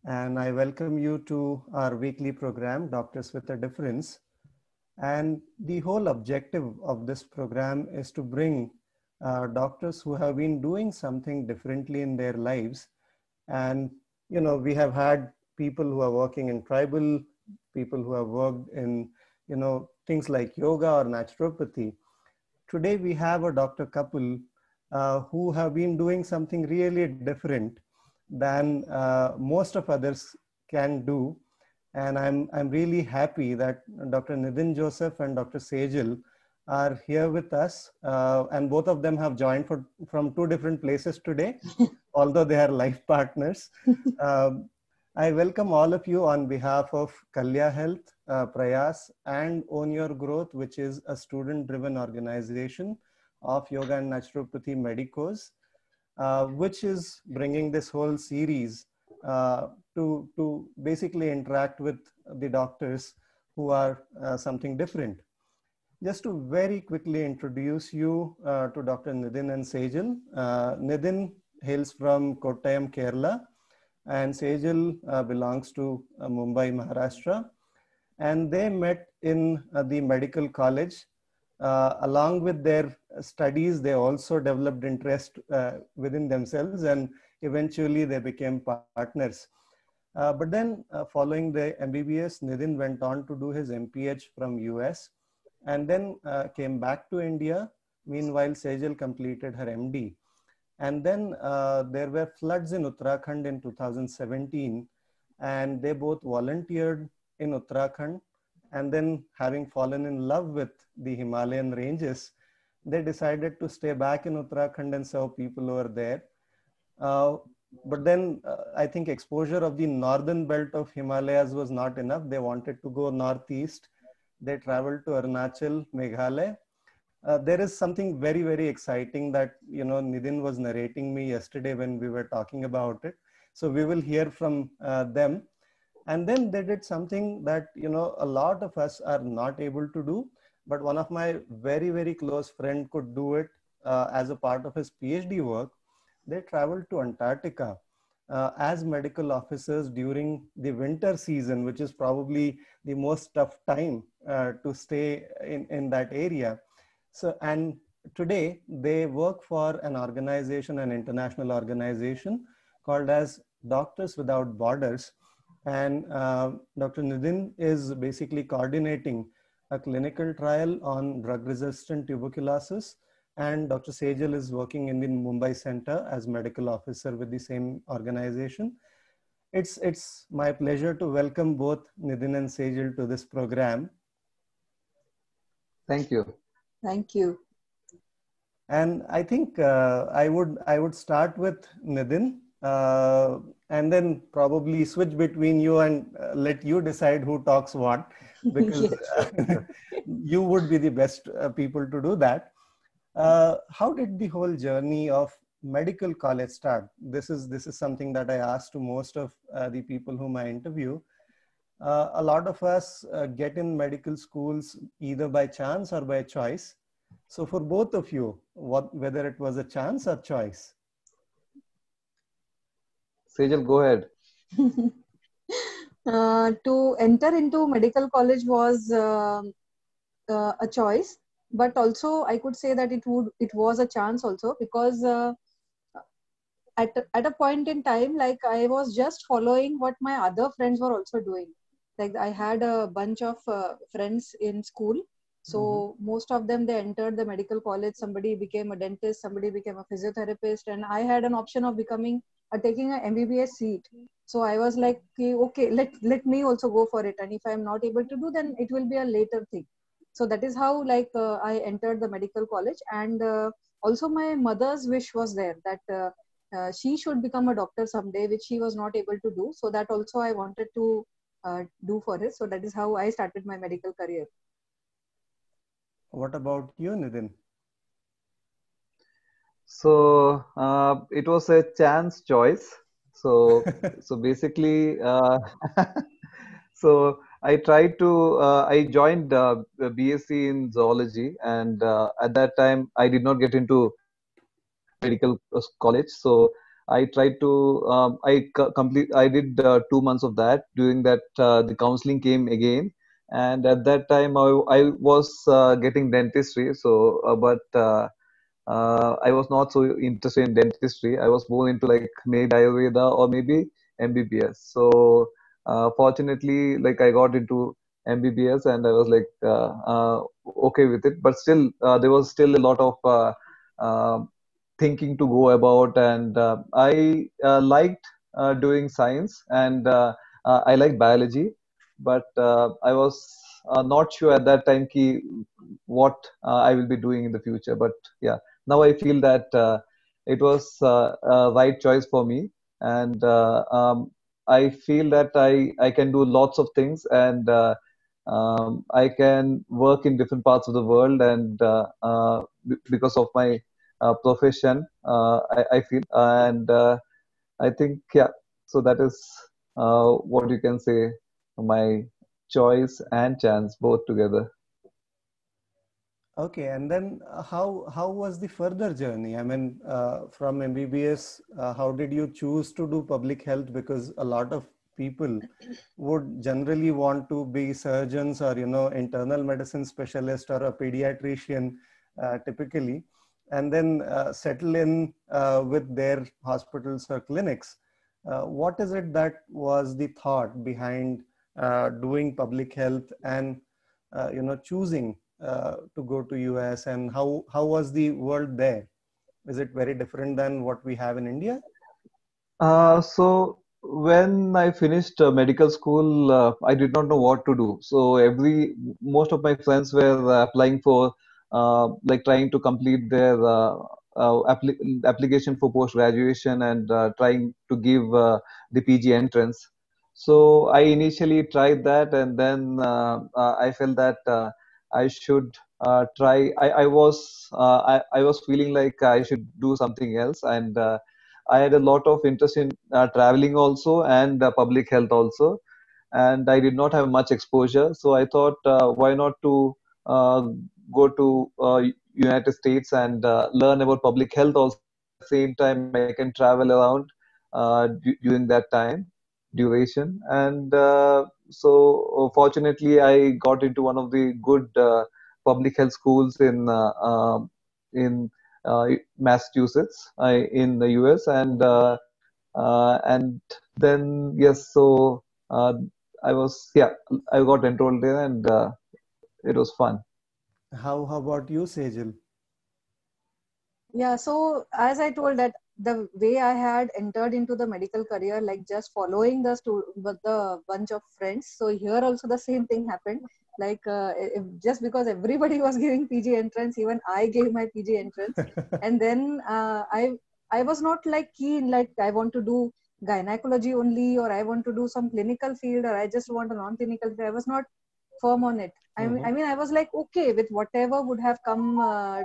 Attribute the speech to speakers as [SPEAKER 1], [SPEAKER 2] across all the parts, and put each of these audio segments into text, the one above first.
[SPEAKER 1] and I welcome you to our weekly program, Doctors with a Difference. And the whole objective of this program is to bring doctors who have been doing something differently in their lives. And, we have had people who are working in tribal, people who have worked in, things like yoga or naturopathy. Today we have a doctor couple who have been doing something really different than most of others can do. And I'm really happy that Dr. Nidin Joseph and Dr. Sejal are here with us. And both of them have joined from two different places today, although they are life partners. Um, I welcome all of you on behalf of Kalya Health, Prayas, and Own Your Growth, which is a student-driven organization of Yoga and Naturopathy Medicos, which is bringing this whole series to basically interact with the doctors who are something different. Just to very quickly introduce you to Dr. Nidin and Sejal. Nidin hails from Kottayam, Kerala, and Sejal belongs to Mumbai, Maharashtra. And they met in the medical college. Along with their studies, they also developed interest within themselves, and eventually they became partners. But then following the MBBS, Nidin went on to do his MPH from US and then came back to India. Meanwhile, Sejal completed her MD. And then there were floods in Uttarakhand in 2017, and they both volunteered in Uttarakhand. And then, having fallen in love with the Himalayan ranges, they decided to stay back in Uttarakhand and serve people over there. But then I think exposure of the northern belt of Himalayas was not enough. They wanted to go northeast. They traveled to Arunachal, Meghalaya. There is something very, very exciting that, Nidin was narrating me yesterday when we were talking about it. So we will hear from them. And then they did something that, a lot of us are not able to do, but one of my very, very close friend could do it as a part of his PhD work. They traveled to Antarctica as medical officers during the winter season, which is probably the most tough time to stay in that area. So, and today they work for an organization, an international organization called as Doctors Without Borders. And Dr. Nidin is basically coordinating a clinical trial on drug-resistant tuberculosis. And Dr. Sejal is working in the Mumbai Center as medical officer with the same organization. It's my pleasure to welcome both Nidin and Sejal to this program.
[SPEAKER 2] Thank you.
[SPEAKER 3] Thank you.
[SPEAKER 1] And I think I would start with Nidin and then probably switch between you and let you decide who talks what, because you would be the best people to do that. How did the whole journey of medical college start? This is something that I asked to most of the people whom I interview. A lot of us get in medical schools either by chance or by choice. So for both of you, whether it was a chance or choice?
[SPEAKER 2] Sejal, go ahead.
[SPEAKER 3] To enter into medical college was a choice, but also I could say that it was a chance also, because at a point in time, like, I was just following what my other friends were also doing. Like, I had a bunch of friends in school. So most of them, they entered the medical college. Somebody became a dentist, somebody became a physiotherapist, and I had an option of taking an MBBS seat. So I was like, okay, let me also go for it. And if I'm not able to do, then it will be a later thing. So that is how, like, I entered the medical college. And also my mother's wish was there that she should become a doctor someday, which she was not able to do. So that also I wanted to do for it. So that is how I started my medical career.
[SPEAKER 1] What about you, Nidin?
[SPEAKER 2] So it was a chance choice. So basically, so I tried to I joined BSc in zoology, and at that time I did not get into medical college. So I tried to I did 2 months of that. During that, the counseling came again, and at that time I was getting dentistry. So, I was not so interested in dentistry. I was more into like maybe Ayurveda or maybe MBBS. So fortunately, like I got into MBBS and I was like okay with it. But still, there was still a lot of uh, thinking to go about, and I liked doing science, and I like biology, but I was not sure at that time what I will be doing in the future. But yeah, now I feel that it was a right choice for me, and I feel that I can do lots of things, and I can work in different parts of the world, and because of my profession, I feel, and I think, yeah, so that is what you can say, my choice and chance both together.
[SPEAKER 1] Okay, and then how was the further journey? I mean, from MBBS, how did you choose to do public health? Because a lot of people would generally want to be surgeons or internal medicine specialist or a pediatrician, typically, and then settle in with their hospitals or clinics. What is it that was the thought behind doing public health and choosing to go to US, and how was the world there? Is it very different than what we have in India?
[SPEAKER 2] So when I finished medical school, I did not know what to do. So most of my friends were applying for, like trying to complete their application for post graduation, and trying to give the PG entrance. So I initially tried that, and then I felt that I should try. I was feeling like I should do something else, and I had a lot of interest in traveling also, and public health also, and I did not have much exposure. So I thought, why not to uh, go to United States and learn about public health also. At the same time, I can travel around during that time duration, and fortunately, I got into one of the good public health schools in Massachusetts, in the US, and then yes, so I was yeah, I got enrolled there, and it was fun.
[SPEAKER 1] How about you, Sejal?
[SPEAKER 3] Yeah, so as I told that the way I had entered into the medical career, like just following with the bunch of friends. So here also the same thing happened. Like just because everybody was giving PG entrance, even I gave my PG entrance, and then I was not like keen, like I want to do gynecology only, or I want to do some clinical field, or I just want a non-clinical field. I was not firm on it. I mean, I was like okay with whatever would have come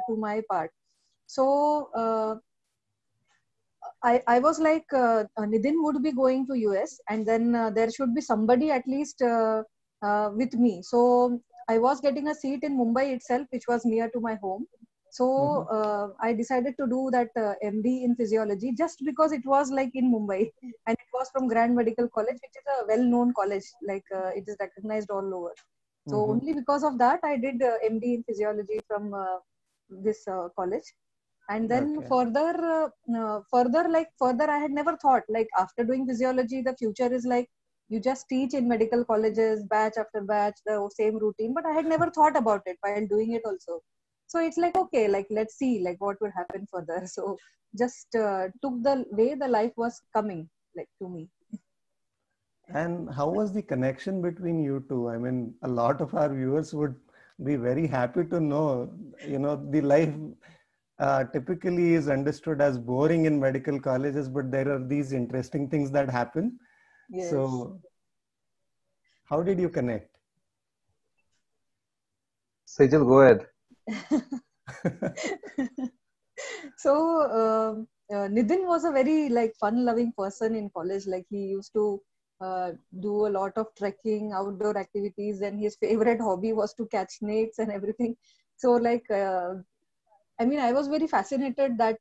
[SPEAKER 3] to my part. So I was like, Nidin would be going to US, and then there should be somebody at least with me. So I was getting a seat in Mumbai itself, which was near to my home. So I decided to do that MD in physiology just because it was like in Mumbai, and it was from Grand Medical College, which is a well-known college, like it is recognized all over. So only because of that, I did MD in physiology from this college. And then
[SPEAKER 1] Okay.
[SPEAKER 3] further I had never thought, like after doing physiology the future is like you just teach in medical colleges batch after batch the same routine, but I had never thought about it while doing it also. So it's like okay, like let's see like what would happen further. So just took the way the life was coming like to me.
[SPEAKER 1] And how was the connection between you two? I mean, a lot of our viewers would be very happy to know, the life typically is understood as boring in medical colleges, but there are these interesting things that happen.
[SPEAKER 3] Yes.
[SPEAKER 1] So how did you connect?
[SPEAKER 2] Sejal, go ahead.
[SPEAKER 3] So Nidin was a very like fun-loving person in college. Like he used to do a lot of trekking, outdoor activities, and his favorite hobby was to catch snakes and everything. So like I mean, I was very fascinated that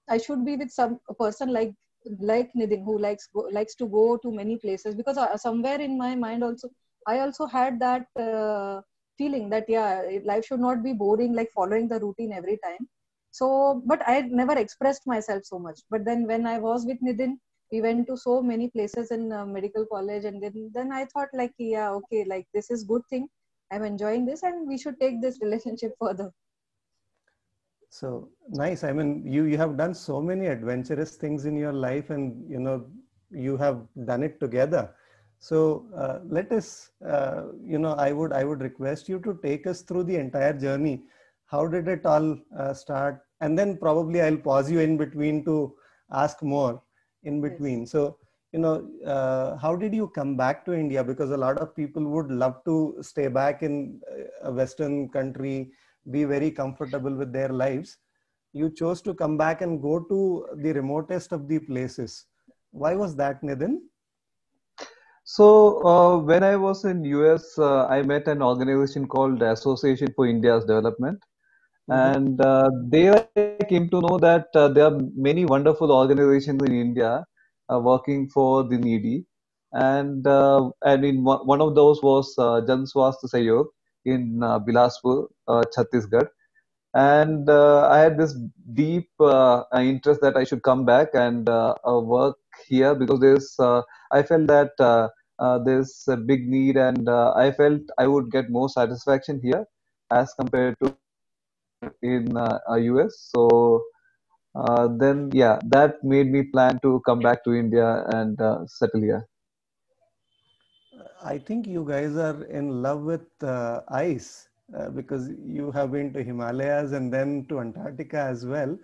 [SPEAKER 3] I should be with a person like Nidin, who likes to go to many places, because somewhere in my mind also I also had that feeling that life should not be boring, like following the routine every time. So but I never expressed myself so much. But then when I was with Nidin, we went to so many places in medical college, and then I thought like, yeah, okay, like this is good thing, I'm enjoying this, and we should take this relationship further.
[SPEAKER 1] So nice. I mean, you have done so many adventurous things in your life, and you have done it together. So let us, I would request you to take us through the entire journey. How did it all start? And then probably I'll pause you in between to ask more in
[SPEAKER 3] Yes.
[SPEAKER 1] between. So how did you come back to India? Because a lot of people would love to stay back in a Western country, be very comfortable with their lives. You chose to come back and go to the remotest of the places. Why was that, Nidin?
[SPEAKER 2] So when I was in US, I met an organization called Association for India's Development,
[SPEAKER 1] Mm-hmm.
[SPEAKER 2] and there I came to know that there are many wonderful organizations in India working for the needy, and in one of those was Jan Swasthya Sahyog in Bilaspur, Chhattisgarh. And I had this deep interest that I should come back and work here, because I felt that there's a big need, and I felt I would get more satisfaction here as compared to in US. So then, yeah, that made me plan to come back to India and settle here.
[SPEAKER 1] I think you guys are in love with ice because you have been to Himalayas and then to Antarctica as well.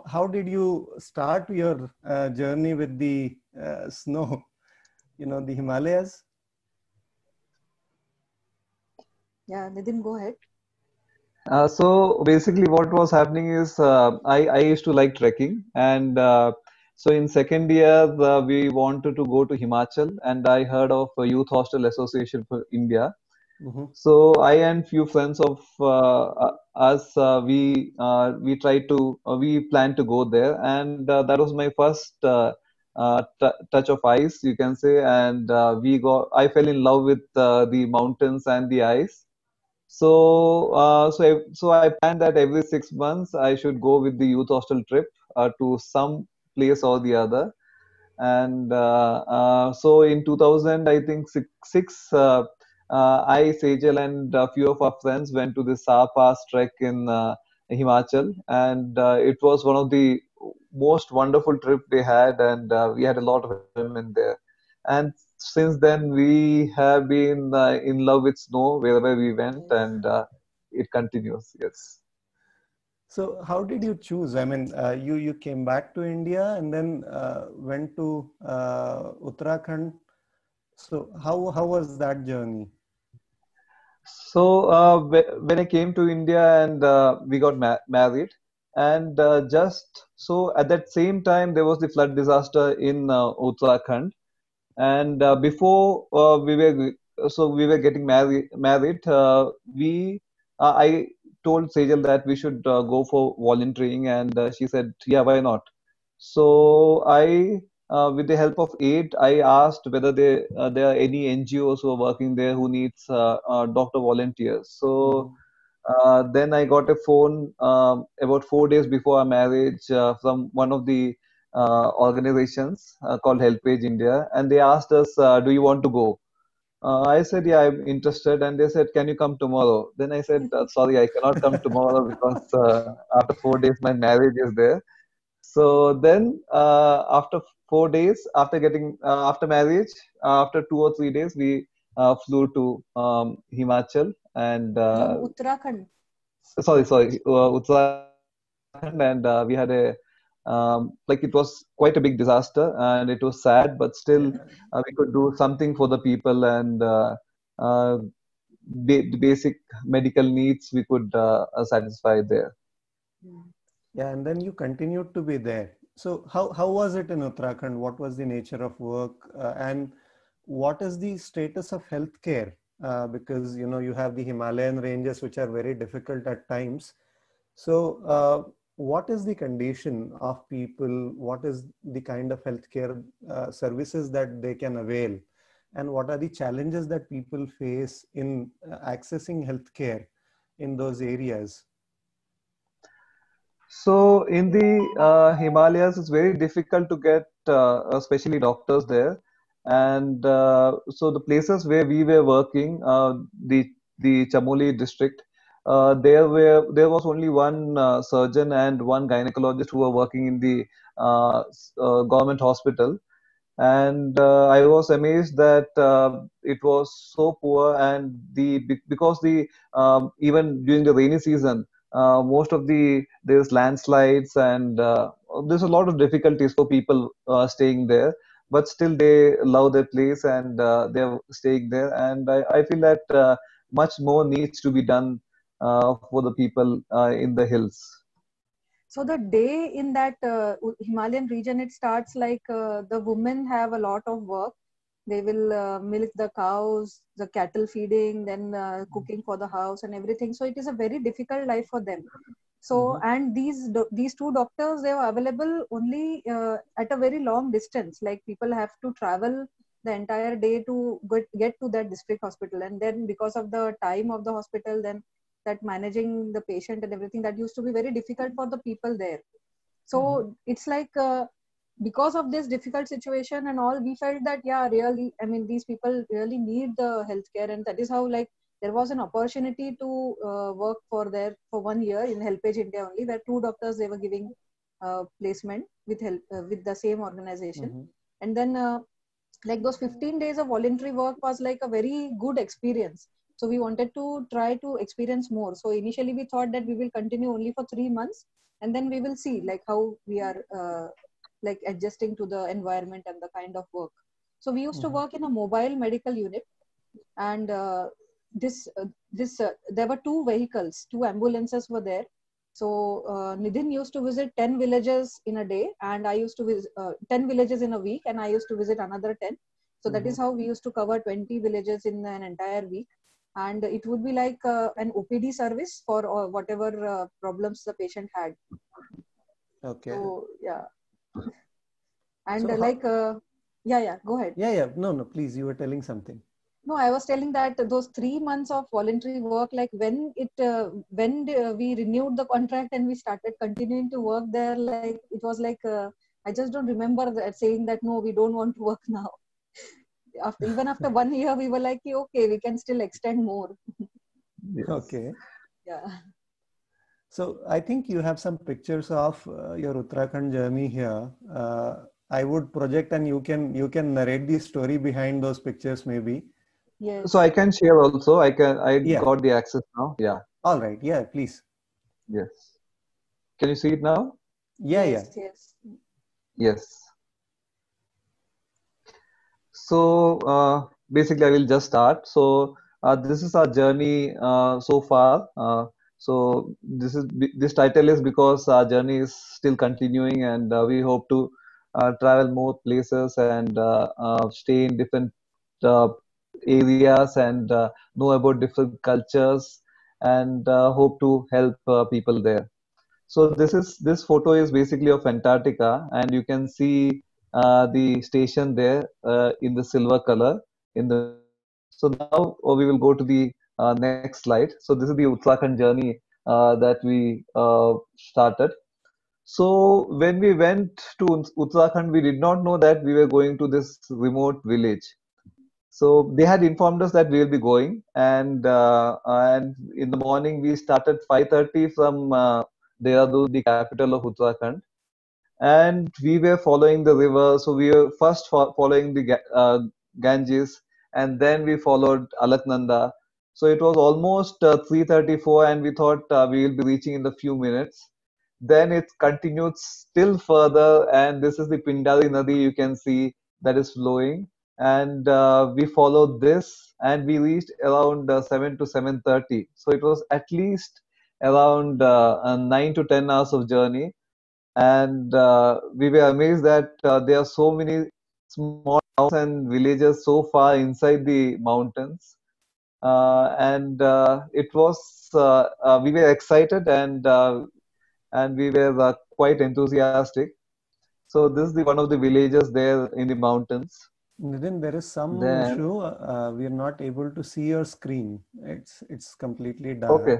[SPEAKER 1] How did you start your journey with the snow? The Himalayas.
[SPEAKER 3] Yeah, Nidin, go ahead.
[SPEAKER 2] So basically, what was happening is I used to like trekking, and so in second year we wanted to go to Himachal, and I heard of a Youth Hostel Association for India.
[SPEAKER 1] Mm-hmm.
[SPEAKER 2] So I and few friends of us, we tried to we planned to go there, and that was my first touch of ice, you can say, and I fell in love with the mountains and the ice. So I planned that every 6 months I should go with the youth hostel trip to some place or the other. And so in 2000, I think I, Sejal, and a few of our friends went to the Sa Pass trek in Himachal, and it was one of the most wonderful trip we had, and we had a lot of enjoyment there. And since then, we have been in love with snow wherever we went,
[SPEAKER 3] Yes.
[SPEAKER 2] and it continues. Yes.
[SPEAKER 1] So how did you choose? I mean, you came back to India and then went to Uttarakhand. So how was that journey?
[SPEAKER 2] So when I came to India and we got married, and just so at that same time there was the flood disaster in Uttarakhand, and before we were getting married, we I told Sejal that we should go for volunteering, and she said, yeah, why not? So with the help of aid, I asked whether there are any NGOs who are working there who needs doctor volunteers. So
[SPEAKER 1] Mm-hmm.
[SPEAKER 2] then I got a phone about 4 days before our marriage from one of the organizations called HelpAge India, and they asked us, "Do you want to go?" I said, "Yeah, I'm interested." And they said, "Can you come tomorrow?" Then I said, "Sorry, I cannot come tomorrow because after 4 days my marriage is there." So then, after 4 days, after marriage, after 2 or 3 days, we flew to Himachal and
[SPEAKER 3] No, Uttarakhand.
[SPEAKER 2] sorry, Uttarakhand, and we had a like it was quite a big disaster, and it was sad, but still
[SPEAKER 1] Yeah.
[SPEAKER 2] we could do something for the people, and uh, the basic medical needs we could satisfy there.
[SPEAKER 3] Mm.
[SPEAKER 1] Yeah, and then you continued to be there. So how was it in Uttarakhand? What was the nature of work, and what is the status of healthcare? Because you have the Himalayan ranges, which are very difficult at times. So what is the condition of people? What is the kind of healthcare services that they can avail? And what are the challenges that people face in accessing healthcare in those areas?
[SPEAKER 2] So in the Himalayas, it's very difficult to get, especially doctors there. And so the places where we were working, the Chamoli district, there was only one surgeon and one gynecologist who were working in the government hospital. And I was amazed that it was so poor, and because the even during the rainy season, most of there's landslides, and there's a lot of difficulties for people staying there, but still they love their place, and they're staying there. And I feel that much more needs to be done for the people in the hills.
[SPEAKER 3] So the day in that Himalayan region, it starts like the women have a lot of work. They will milk the cows, the cattle feeding, then cooking for the house and everything. So it is a very difficult life for them. So and these two doctors, they were available only at a very long distance. Like people have to travel the entire day to get to that district hospital, and then because of the time of the hospital, then that managing the patient and everything, that used to be very difficult for the people there. So it's like because of this difficult situation and all, we felt that yeah, really, I mean, these people really need the healthcare, and that is how like there was an opportunity to work for 1 year in HelpAge India only, where two doctors, they were giving placement with with the same organization. And then like those 15 days of voluntary work was like a very good experience. So we wanted to try to experience more. So initially we thought that we will continue only for 3 months, and then we will see like how we are like adjusting to the environment and the kind of work. So we used to work in a mobile medical unit, and there were two vehicles, two ambulances were there. So Nidhin used to visit 10 villages in a day, and I used to visit 10 villages in a week, and I used to visit another 10. So that is how we used to cover 20 villages in an entire week. And it would be like an OPD service for whatever problems the patient had.
[SPEAKER 1] Okay.
[SPEAKER 3] So yeah. And
[SPEAKER 1] So
[SPEAKER 3] like, yeah, go ahead.
[SPEAKER 1] Yeah. No, please, you were telling something.
[SPEAKER 3] No, I was telling that those 3 months of voluntary work, like when we renewed the contract and we started continuing to work there, like it was like I just don't remember saying that no, we don't want to work now. Even after 1 year, we were like, okay, we can still extend more.
[SPEAKER 2] Yes.
[SPEAKER 1] Okay.
[SPEAKER 3] Yeah.
[SPEAKER 1] So I think you have some pictures of your Uttarakhand journey here. I would project, and you can narrate the story behind those pictures, maybe.
[SPEAKER 3] Yes.
[SPEAKER 2] So I can share also. I
[SPEAKER 1] Yeah.
[SPEAKER 2] got the access now. Yeah.
[SPEAKER 1] All right. Yeah, please.
[SPEAKER 2] Yes. Can you see it now?
[SPEAKER 3] Yes.
[SPEAKER 2] Yes. So basically, I will just start. So this is our journey so far. So this title is because our journey is still continuing, and we hope to travel more places and stay in different uh, areas and know about different cultures, and hope to help people there. So this photo is basically of Antarctica, and you can see the station there in the silver color in the middle. So now we will go to the next slide. So this is the Uttarakhand journey that we started. So when we went to Uttarakhand, we did not know that we were going to this remote village. So they had informed us that we will be going, and in the morning we started 5:30 from Dehradun, the capital of Uttarakhand, and we were following the river. So we were first following the Ganges, and then we followed Alaknanda. So it was almost 3:34, and we thought we will be reaching in a few minutes. Then it continued still further, and this is the Pindari Nadi you can see that is flowing. And we followed this, and we reached around 7 to 7:30. So it was at least around 9 to 10 hours of journey, and we were amazed that there are so many small towns and villages so far inside the mountains. And it was we were excited, and and we were quite enthusiastic. So this is the one of the villages there in the mountains.
[SPEAKER 1] Nitin, there is some
[SPEAKER 2] Then
[SPEAKER 1] issue. We are not able to see your screen. It's completely dark.
[SPEAKER 2] okay,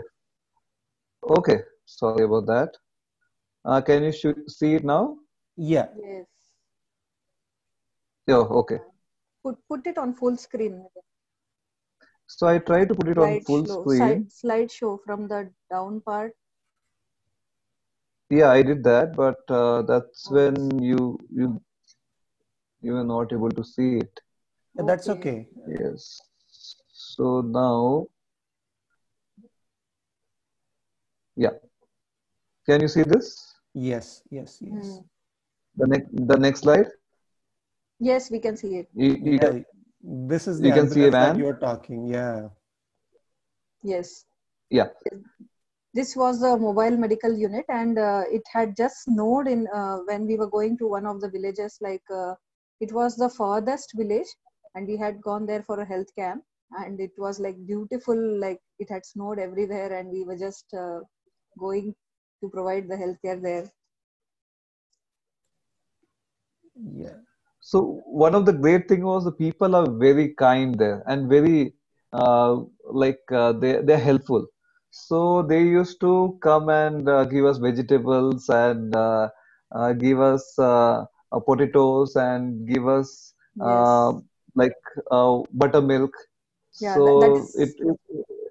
[SPEAKER 2] okay, sorry about that. Can you see it now?
[SPEAKER 1] Yeah,
[SPEAKER 3] Yes.
[SPEAKER 2] Yeah, okay.
[SPEAKER 3] Put it on full screen.
[SPEAKER 2] So I try to put it on full screen.
[SPEAKER 3] Slide show from the down part.
[SPEAKER 2] Yeah, I did that, but that's
[SPEAKER 3] Okay.
[SPEAKER 2] when you were not able to see it.
[SPEAKER 1] that's
[SPEAKER 3] Okay.
[SPEAKER 1] okay.
[SPEAKER 2] Yes. So now, yeah. Can you see this?
[SPEAKER 1] Yes, yes,
[SPEAKER 3] Hmm.
[SPEAKER 1] yes.
[SPEAKER 2] The next slide.
[SPEAKER 3] Yes, we can see it.
[SPEAKER 2] You can
[SPEAKER 1] Yeah, this is the
[SPEAKER 2] you can see a
[SPEAKER 1] address that
[SPEAKER 2] van.
[SPEAKER 1] you're talking. Yeah.
[SPEAKER 3] Yes.
[SPEAKER 2] Yeah.
[SPEAKER 3] This was the mobile medical unit, and it had just snowed in when we were going to one of the villages. It was the farthest village, and we had gone there for a health camp, and it was like beautiful. Like it had snowed everywhere, and we were just going to provide the healthcare there.
[SPEAKER 1] Yeah.
[SPEAKER 2] So one of the great thing was the people are very kind there and very they're helpful. So they used to come and give us vegetables and give us potatoes and give us uh,
[SPEAKER 3] Yes.
[SPEAKER 2] like buttermilk.
[SPEAKER 3] Yeah. That
[SPEAKER 2] So
[SPEAKER 3] is.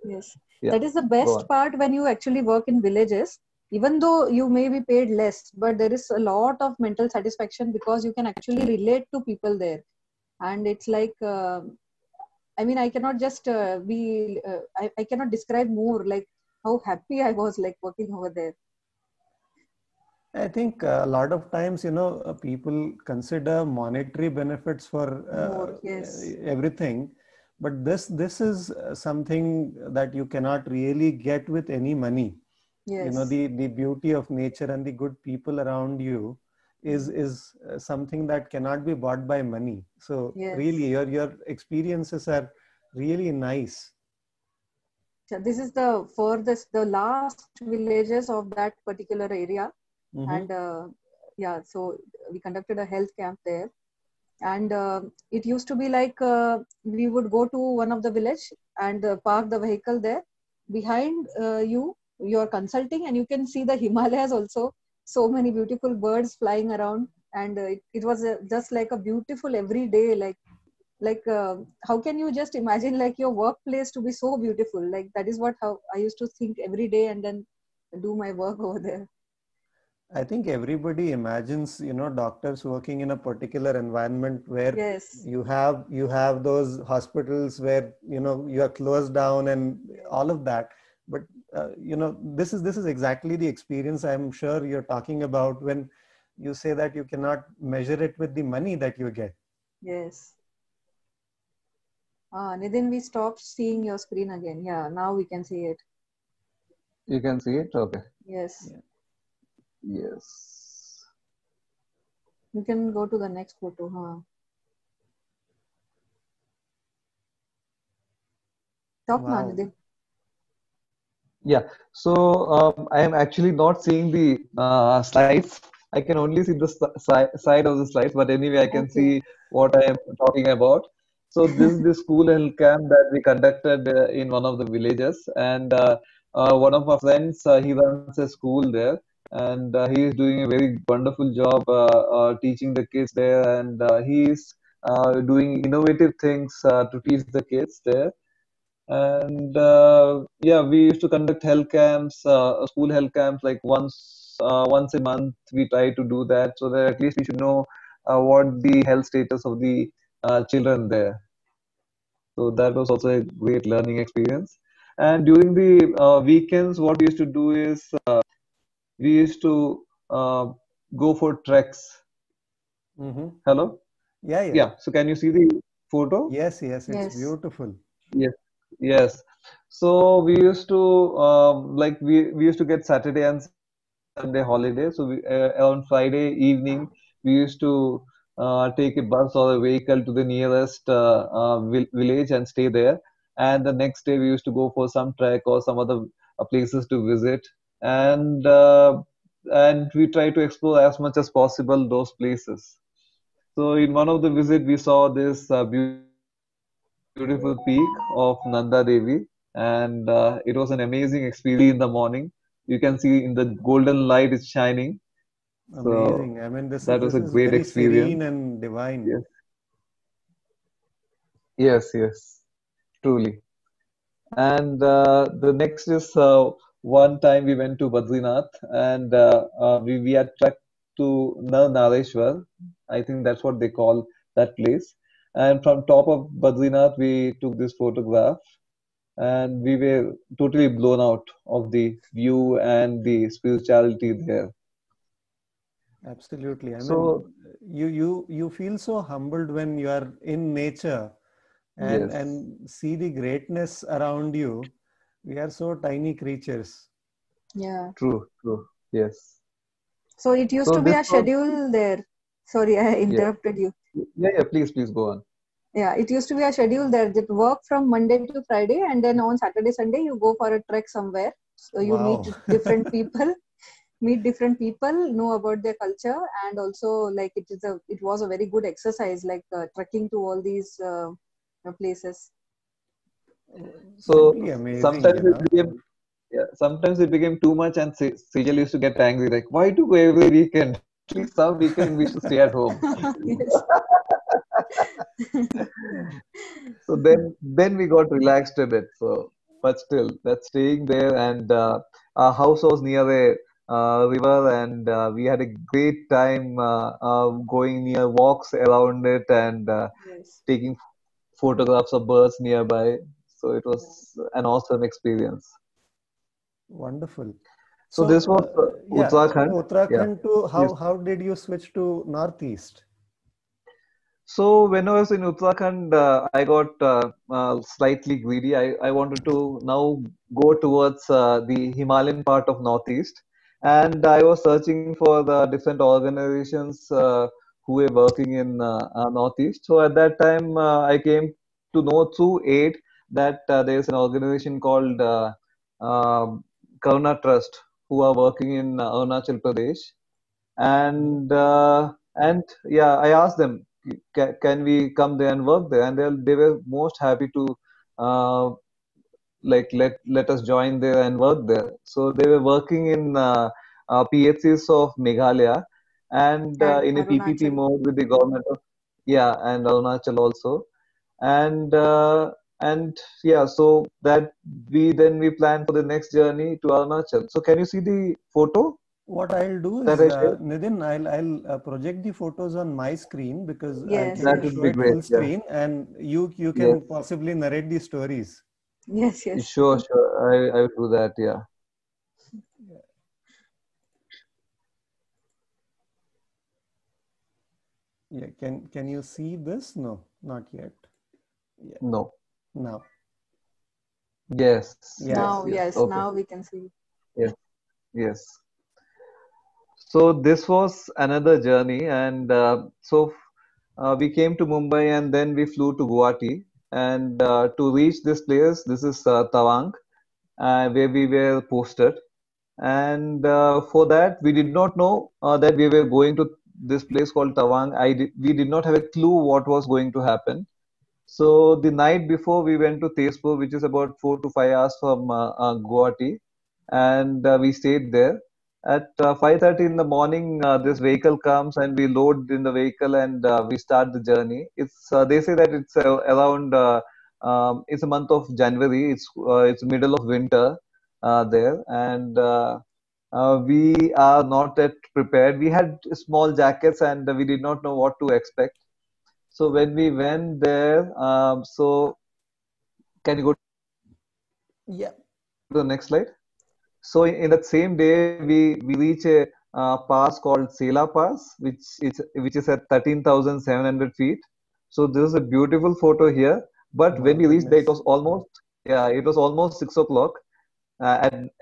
[SPEAKER 3] Yes,
[SPEAKER 2] yeah,
[SPEAKER 3] that is the
[SPEAKER 2] go
[SPEAKER 3] best
[SPEAKER 2] on.
[SPEAKER 3] part when you actually work in villages. Even though you may be paid less, but there is a lot of mental satisfaction because you can actually relate to people there. And it's like, I mean, I cannot just I cannot describe more like how happy I was like working over there.
[SPEAKER 1] I think a lot of times, people consider monetary benefits for
[SPEAKER 3] More, yes,
[SPEAKER 1] everything, but this is something that you cannot really get with any money.
[SPEAKER 3] yes,
[SPEAKER 1] The beauty of nature and the good people around you
[SPEAKER 3] mm,
[SPEAKER 1] is something that cannot be bought by money. So really,
[SPEAKER 3] yes.
[SPEAKER 1] your experiences are really nice.
[SPEAKER 3] So this is the furthest, the last villages of that particular area, and
[SPEAKER 1] Mm-hmm.
[SPEAKER 3] yeah, so we conducted a health camp there, and it used to be like we would go to one of the village and park the vehicle there behind you're consulting, and you can see the Himalayas also, so many beautiful birds flying around, and it was just like a beautiful every day, how can you just imagine like your workplace to be so beautiful, like that is what how I used to think every day and then do my work over there.
[SPEAKER 1] I think everybody imagines, doctors working in a particular environment where
[SPEAKER 3] Yes,
[SPEAKER 1] you have those hospitals where you are closed down and
[SPEAKER 3] yes,
[SPEAKER 1] all of that. But this is exactly the experience I'm sure you're talking about when you say that you cannot measure it with the money that you get.
[SPEAKER 3] yes. Nidin, we stopped seeing your screen again. Yeah, now we can see it.
[SPEAKER 2] You can see it. Okay.
[SPEAKER 3] Yes.
[SPEAKER 1] Yeah.
[SPEAKER 2] Yes.
[SPEAKER 3] You can go to the next photo, huh? Talk now,
[SPEAKER 1] Wow.
[SPEAKER 3] Nidin.
[SPEAKER 2] Yeah, so I am actually not seeing the slides. I can only see the side of the slides, but anyway, I can
[SPEAKER 3] Okay.
[SPEAKER 2] see what I am talking about. So this is the school health camp that we conducted in one of the villages, and one of my friends he runs a school there, and he is doing a very wonderful job teaching the kids there, and he is doing innovative things to teach the kids there. And yeah, we used to conduct health camps, school health camps, like once a month. We try to do that so that at least we should know what the health status of the children there. So that was also a great learning experience. And during the weekends, what we used to do is we used to go for treks.
[SPEAKER 1] Mm-hmm.
[SPEAKER 2] Hello?
[SPEAKER 1] Yeah, yeah.
[SPEAKER 2] Yeah. So can you see the photo?
[SPEAKER 1] Yes, yes, it's
[SPEAKER 3] Yes.
[SPEAKER 1] beautiful.
[SPEAKER 2] Yes, yes. So we used to we used to get Saturday and Sunday holiday. So on Friday evening we used to take a bus or a vehicle to the nearest village and stay there. And the next day we used to go for some trek or some other places to visit. And and we try to explore as much as possible those places. So in one of the visit, we saw this beautiful peak of Nanda Devi, and it was an amazing experience in the morning. You can see in the golden light is shining. So
[SPEAKER 1] Amazing. I mean,
[SPEAKER 2] that was a
[SPEAKER 1] this is
[SPEAKER 2] great
[SPEAKER 1] very
[SPEAKER 2] experience.
[SPEAKER 1] serene and divine.
[SPEAKER 2] Yes, yes, truly. And the next is one time we went to Badrinath, and we had trekked to Nareshwar. I think that's what they call that place. And from top of Badrinath, we took this photograph, and we were totally blown out of the view and the spirituality there.
[SPEAKER 1] Absolutely. I mean,
[SPEAKER 2] So
[SPEAKER 1] you feel so humbled when you are in nature
[SPEAKER 2] yes,
[SPEAKER 1] and see the greatness around you. We are so tiny creatures.
[SPEAKER 3] Yeah.
[SPEAKER 2] true, yes.
[SPEAKER 3] So it used
[SPEAKER 2] So
[SPEAKER 3] to be
[SPEAKER 2] this
[SPEAKER 3] a
[SPEAKER 2] was
[SPEAKER 3] schedule there. Sorry, I
[SPEAKER 2] yeah,
[SPEAKER 3] interrupted you.
[SPEAKER 2] yeah. Please go on.
[SPEAKER 3] Yeah, it used to be a schedule there that work from Monday to Friday, and then on Saturday, Sunday, you go for a trek somewhere. So you meet
[SPEAKER 1] Wow.
[SPEAKER 3] different people, meet different people, know about their culture, and also like it was a very good exercise, like trekking to all these places.
[SPEAKER 2] So
[SPEAKER 1] Simply amazing,
[SPEAKER 2] sometimes
[SPEAKER 1] you
[SPEAKER 2] it
[SPEAKER 1] know.
[SPEAKER 2] became yeah, sometimes it became too much, and Sejal used to get angry, like, why do go every weekend? At least some weekend we should stay at home.
[SPEAKER 3] Yes.
[SPEAKER 2] So then we got relaxed a bit. So, but still, that staying there, and our house was near a river, and we had a great time going near walks around it and
[SPEAKER 3] Yes.
[SPEAKER 2] taking photographs of birds nearby. So it was
[SPEAKER 3] Yeah.
[SPEAKER 2] an awesome experience.
[SPEAKER 1] Wonderful.
[SPEAKER 2] So
[SPEAKER 1] So,
[SPEAKER 2] this was
[SPEAKER 1] yeah,
[SPEAKER 2] Uttarakhand. Yeah.
[SPEAKER 1] Uttarakhand to
[SPEAKER 2] Please.
[SPEAKER 1] how did you switch to Northeast?
[SPEAKER 2] So when I was in Uttarakhand, I got slightly greedy. I wanted to now go towards the Himalayan part of Northeast, and I was searching for the different organizations who were working in Northeast. So at that time, I came to know through aid that there is an organization called um Karuna Trust who are working in Arunachal Pradesh,
[SPEAKER 1] Okay.
[SPEAKER 2] and yeah, I asked them, can we come there and work there? And they were most happy to uh, like let us join there and work there. So they were working in PHCs of Meghalaya and
[SPEAKER 3] And
[SPEAKER 2] in a PPP
[SPEAKER 3] Arunachal.
[SPEAKER 2] mode with the government of yeah, and Arunachal also. And and yeah, so that we planned for the next journey to Arunachal. So can you see the photo
[SPEAKER 1] What I'll do
[SPEAKER 2] that
[SPEAKER 1] is,
[SPEAKER 2] I shared?
[SPEAKER 1] Nidin, I'll project the photos on my screen because I
[SPEAKER 3] Yes.
[SPEAKER 1] can
[SPEAKER 2] That
[SPEAKER 3] Yes.
[SPEAKER 2] would
[SPEAKER 1] show
[SPEAKER 2] be
[SPEAKER 1] it
[SPEAKER 2] great.
[SPEAKER 1] full
[SPEAKER 2] Yeah.
[SPEAKER 1] screen and you can
[SPEAKER 2] Yes.
[SPEAKER 1] possibly narrate the stories.
[SPEAKER 3] Yes. Yes.
[SPEAKER 2] Sure. I will do that. Yeah.
[SPEAKER 1] Yeah, can you see this? No, not yet. Yeah,
[SPEAKER 2] No.
[SPEAKER 1] now.
[SPEAKER 3] Now,
[SPEAKER 2] Yes.
[SPEAKER 3] yes.
[SPEAKER 2] Okay.
[SPEAKER 3] Now we can see.
[SPEAKER 2] Yes. Yes. So this was another journey, and we came to Mumbai, and then we flew to Guwahati. And to reach this place, this is Tawang, where we were posted. And for that, we did not know that we were going to this place called Tawang. We did not have a clue what was going to happen. So the night before, we went to Tezpur, which is about 4 to 5 hours from Guwahati, and we stayed there. At 5:30 in the morning, this vehicle comes and we load in the vehicle and we start the journey. It's they say that it's around it's a month of January. It's middle of winter there, and we are not yet prepared. We had small jackets and we did not know what to expect. So when we went there, so can you go to the next slide?
[SPEAKER 1] Yeah.
[SPEAKER 2] So in that same day, we reach a pass called Sela Pass, which is at 13,700 feet. So this is a beautiful photo here. But when we
[SPEAKER 1] My
[SPEAKER 2] reached there,
[SPEAKER 1] goodness.
[SPEAKER 2] it was almost 6 o'clock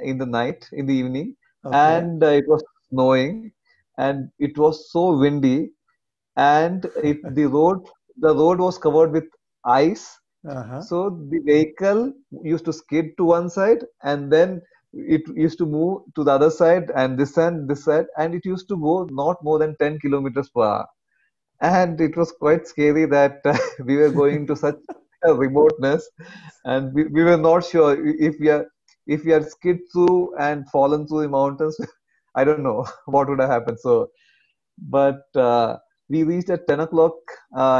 [SPEAKER 2] in the night, in the evening,
[SPEAKER 1] Okay.
[SPEAKER 2] and it was snowing, and it was so windy, and the road was covered with ice.
[SPEAKER 1] Uh-huh.
[SPEAKER 2] So the vehicle used to skid to one side, and then it used to move to the other side and this side, and it used to go not more than 10 kilometers per hour. And it was quite scary that we were going to such a remoteness, and we were not sure if we had skid through and fallen through the mountains. I don't know what would have happened. So, but we reached at 10 o'clock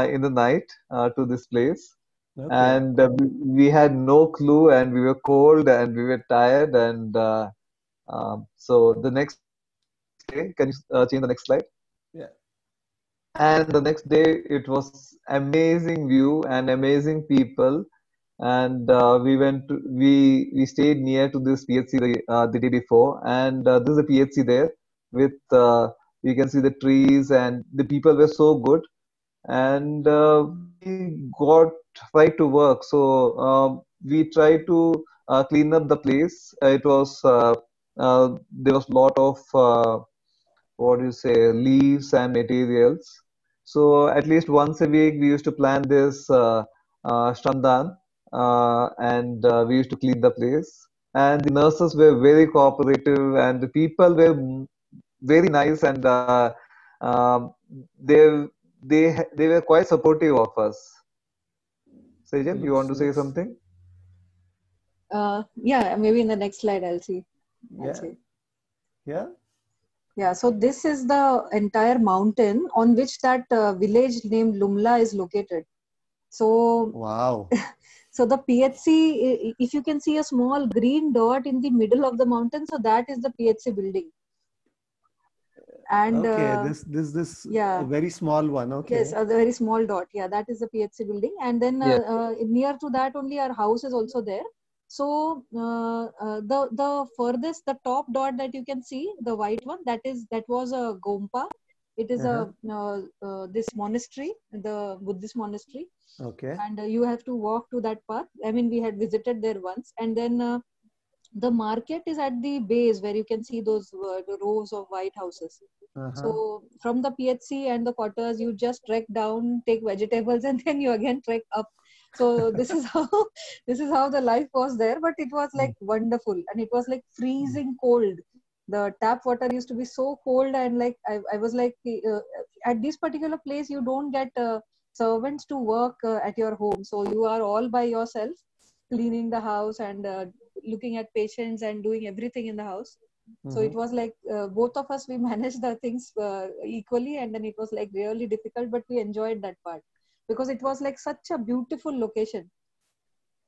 [SPEAKER 2] in the night to this place,
[SPEAKER 1] Okay.
[SPEAKER 2] and we had no clue, and we were cold and we were tired, and so the next day, can you change the next slide?
[SPEAKER 1] Yeah.
[SPEAKER 2] And the next day, it was amazing view and amazing people. And we stayed near to this PHC the day before, and there's a PHC there with you can see the trees, and the people were so good, and we got right to work. So we tried to clean up the place. It was there was a lot of what do you say, leaves and materials. So at least once a week we used to plan this Shramdan, and we used to clean the place. And the nurses were very cooperative, and the people were very nice, and um, they they were quite supportive of us. Sejal, you want to say
[SPEAKER 1] Looks,
[SPEAKER 2] something?
[SPEAKER 3] Yeah, maybe in the next slide I'll
[SPEAKER 1] yeah,
[SPEAKER 3] say.
[SPEAKER 1] yeah.
[SPEAKER 3] Yeah, so this is the entire mountain on which that village named Lumla is located. So,
[SPEAKER 1] Wow.
[SPEAKER 3] so the PHC, if you can see a small green dot in the middle of the mountain, so that is the PHC building. And
[SPEAKER 1] Okay, this
[SPEAKER 3] yeah,
[SPEAKER 1] very small one.
[SPEAKER 3] yes,
[SPEAKER 1] Okay.
[SPEAKER 3] a very small dot. Yeah, that is the PHC building. And then
[SPEAKER 2] Yes.
[SPEAKER 3] near to that only our house is also there. So the furthest, the top dot that you can see, the white one, that was a Gompa. It is
[SPEAKER 1] Uh-huh.
[SPEAKER 3] a this monastery, the Buddhist monastery,
[SPEAKER 1] Okay.
[SPEAKER 3] and you have to walk to that path. I mean, we had visited there once, and then the market is at the base where you can see those the rows of white houses.
[SPEAKER 1] Uh-huh.
[SPEAKER 3] So from the PHC and the quarters, you just trek down, take vegetables, and then you again trek up. So this is how this is how the life was there. But it was like wonderful, and it was like freezing cold. The tap water used to be so cold, and like I was like, at this particular place, you don't get servants to work at your home, so you are all by yourself, cleaning the house and looking at patients and doing everything in the house. So it
[SPEAKER 1] Mm-hmm.
[SPEAKER 3] was like both of us, we managed the things equally, and then it was like really difficult, but we enjoyed that part because it was like such a beautiful location.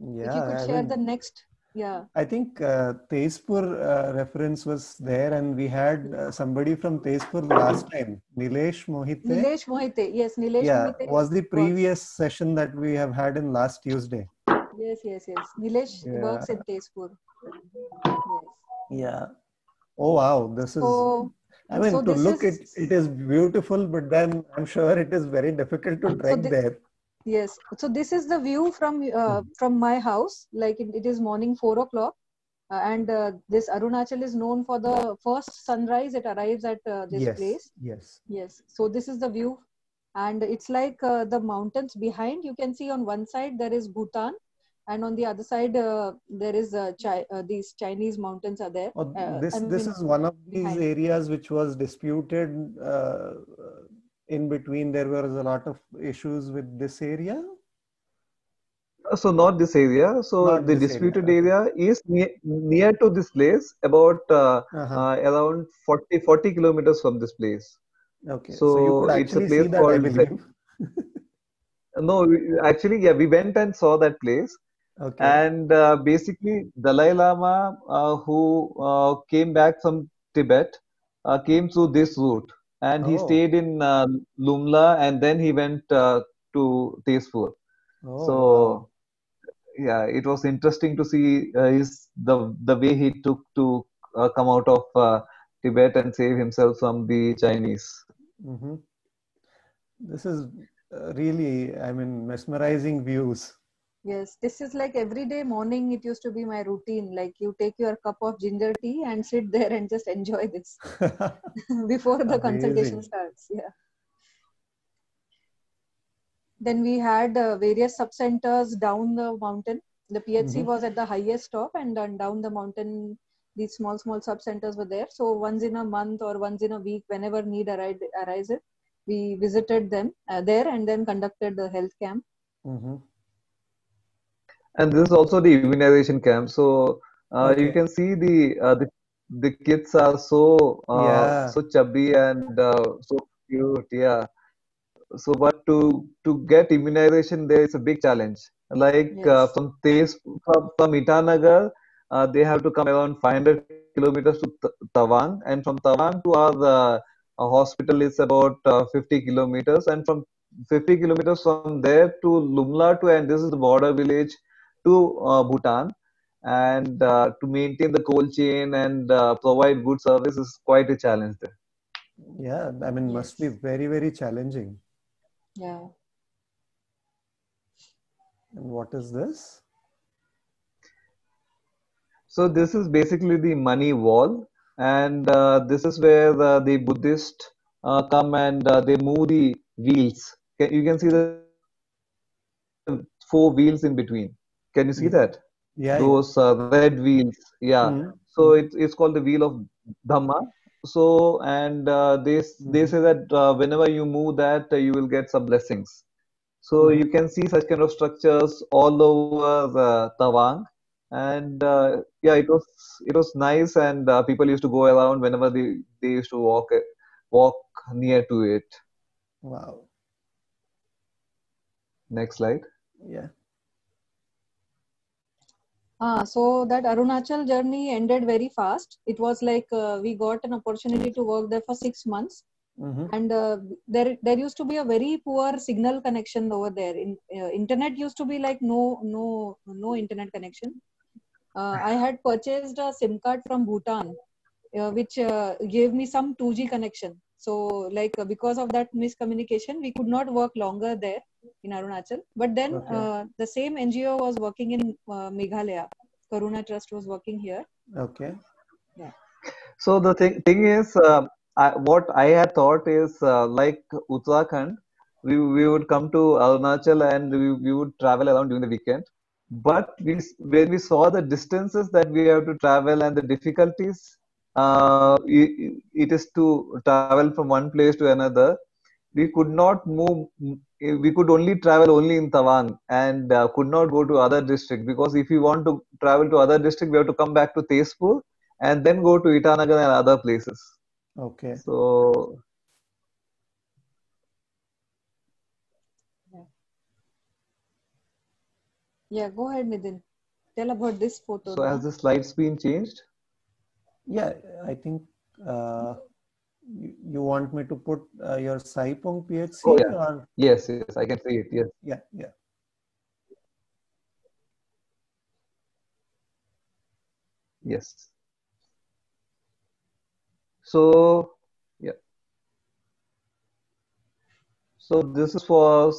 [SPEAKER 3] If you could
[SPEAKER 1] Yeah, I
[SPEAKER 3] share the
[SPEAKER 1] mean,
[SPEAKER 3] next. Yeah,
[SPEAKER 1] I think Tezpur reference was there, and we had somebody from Tezpur last time, Nilesh Mohite.
[SPEAKER 3] Nilesh Mohite, yes, Nilesh
[SPEAKER 1] Yeah,
[SPEAKER 3] Mohite
[SPEAKER 1] was the
[SPEAKER 3] was.
[SPEAKER 1] previous session that we have had in last Tuesday.
[SPEAKER 3] Yes, Nilesh
[SPEAKER 1] Yeah,
[SPEAKER 3] works in Tezpur. Yes.
[SPEAKER 1] yeah. Oh wow, this is.
[SPEAKER 3] So
[SPEAKER 1] I
[SPEAKER 3] so
[SPEAKER 1] mean, to
[SPEAKER 3] this
[SPEAKER 1] look
[SPEAKER 3] is
[SPEAKER 1] it is beautiful, but then I'm sure it is very difficult to
[SPEAKER 3] so
[SPEAKER 1] trek there.
[SPEAKER 3] yes, so this is the view from my house. Like it is morning 4 o'clock, and this Arunachal is known for the first sunrise. It arrives at this
[SPEAKER 1] Yes,
[SPEAKER 3] place.
[SPEAKER 1] yes.
[SPEAKER 3] Yes, so this is the view, and it's like the mountains behind. You can see on one side there is Bhutan, and on the other side there is these Chinese mountains are there.
[SPEAKER 1] Oh,
[SPEAKER 3] I
[SPEAKER 1] this
[SPEAKER 3] mean
[SPEAKER 1] is one of these
[SPEAKER 3] behind.
[SPEAKER 1] areas which was disputed. In between, there was a lot of issues with this area.
[SPEAKER 2] So not this area. So
[SPEAKER 1] Not
[SPEAKER 2] the
[SPEAKER 1] this area.
[SPEAKER 2] disputed
[SPEAKER 1] Okay.
[SPEAKER 2] area is near to this place, about
[SPEAKER 1] Uh-huh.
[SPEAKER 2] around 40 kilometers from this place.
[SPEAKER 1] Okay. So you
[SPEAKER 2] So
[SPEAKER 1] could
[SPEAKER 2] it's a
[SPEAKER 1] actually see
[SPEAKER 2] place
[SPEAKER 1] that, I
[SPEAKER 2] called
[SPEAKER 1] believe.
[SPEAKER 2] no, actually, yeah, we went and saw that place.
[SPEAKER 1] Okay.
[SPEAKER 2] And basically, Dalai Lama, who came back from Tibet, came through this route, and he
[SPEAKER 1] Oh.
[SPEAKER 2] stayed in Lumla, and then he went to Tezpur.
[SPEAKER 1] Oh, wow.
[SPEAKER 2] So yeah, it was interesting to see his the way he took to come out of Tibet and save himself from the Chinese.
[SPEAKER 1] Mm-hmm. This is really, I mean, mesmerizing views.
[SPEAKER 3] Yes, this is like every day morning. It used to be my routine. Like you take your cup of ginger tea and sit there and just enjoy this before the consultation
[SPEAKER 1] Amazing.
[SPEAKER 3] starts. Yeah. Then we had various sub-centers down the mountain. The PHC
[SPEAKER 1] Mm-hmm.
[SPEAKER 3] was at the highest top, and then down the mountain these small sub centers were there. So once in a month or once in a week, whenever need arises, we visited them there and then conducted the health camp.
[SPEAKER 1] Mm-hmm.
[SPEAKER 2] And this is also the immunization camp. So you
[SPEAKER 1] Okay.
[SPEAKER 2] can see the kids are
[SPEAKER 1] Yeah.
[SPEAKER 2] so chubby and so cute. Yeah. So, but to get immunization, there is a big challenge. Like
[SPEAKER 3] Yes.
[SPEAKER 2] from Itanagar, they have to come around 500 kilometers to Tawang, and from Tawang to our hospital is about 50 kilometers, and from 50 kilometers from there to Lumla to, and this is the border village to Bhutan, and to maintain the cold chain and provide good service is quite a challenge there.
[SPEAKER 1] Yeah. I mean, must be
[SPEAKER 3] Yes.
[SPEAKER 1] very, very challenging.
[SPEAKER 3] Yeah.
[SPEAKER 1] And what is this?
[SPEAKER 2] So this is basically the money wall, and this is where the Buddhists come and they move the wheels. You can see the 4 wheels in between. Can you see
[SPEAKER 1] Yeah.
[SPEAKER 2] that?
[SPEAKER 1] Yeah. Yeah.
[SPEAKER 2] Those red wheels. Yeah. So
[SPEAKER 1] Mm-hmm.
[SPEAKER 2] it's called the wheel of Dhamma. So and they
[SPEAKER 1] Mm-hmm.
[SPEAKER 2] say that whenever you move that, you will get some blessings. So
[SPEAKER 1] Mm-hmm.
[SPEAKER 2] you can see such kind of structures all over Tawang, and yeah, it was nice, and people used to go around whenever they used to walk near to it.
[SPEAKER 1] Wow.
[SPEAKER 2] Next slide.
[SPEAKER 1] Yeah.
[SPEAKER 3] So that Arunachal journey ended very fast. It was like we got an opportunity to work there for 6 months,
[SPEAKER 1] Mm-hmm.
[SPEAKER 3] and there used to be a very poor signal connection over there. Internet used to be like no internet connection. I had purchased a SIM card from Bhutan, which gave me some 2G connection. So like because of that miscommunication, we could not work longer there in Arunachal. But then
[SPEAKER 1] Okay.
[SPEAKER 3] the same NGO was working in Meghalaya. Karuna Trust was working here.
[SPEAKER 1] Okay.
[SPEAKER 3] Yeah.
[SPEAKER 2] So the thing is, what I had thought is like Uttarakhand, we would come to Arunachal and we would travel around during the weekend. But when we saw the distances that we have to travel and the difficulties, it is to travel from one place to another. We could not move. We could only travel only in Tawang and could not go to other district, because if we want to travel to other district, we have to come back to Tezpur and then go to Itanagar and other places.
[SPEAKER 1] Okay.
[SPEAKER 2] So,
[SPEAKER 3] Yeah. Yeah. Go ahead, Nidin. Tell about this photo
[SPEAKER 2] so has
[SPEAKER 3] now.
[SPEAKER 2] the slides been changed?
[SPEAKER 1] Yeah. I think uh, you want me to put your Saipong
[SPEAKER 2] Oh
[SPEAKER 1] PHC
[SPEAKER 2] yeah.
[SPEAKER 1] or
[SPEAKER 2] Yes, I can see it. Yes,
[SPEAKER 1] yeah. Yeah.
[SPEAKER 2] yes. So, yeah. So this is for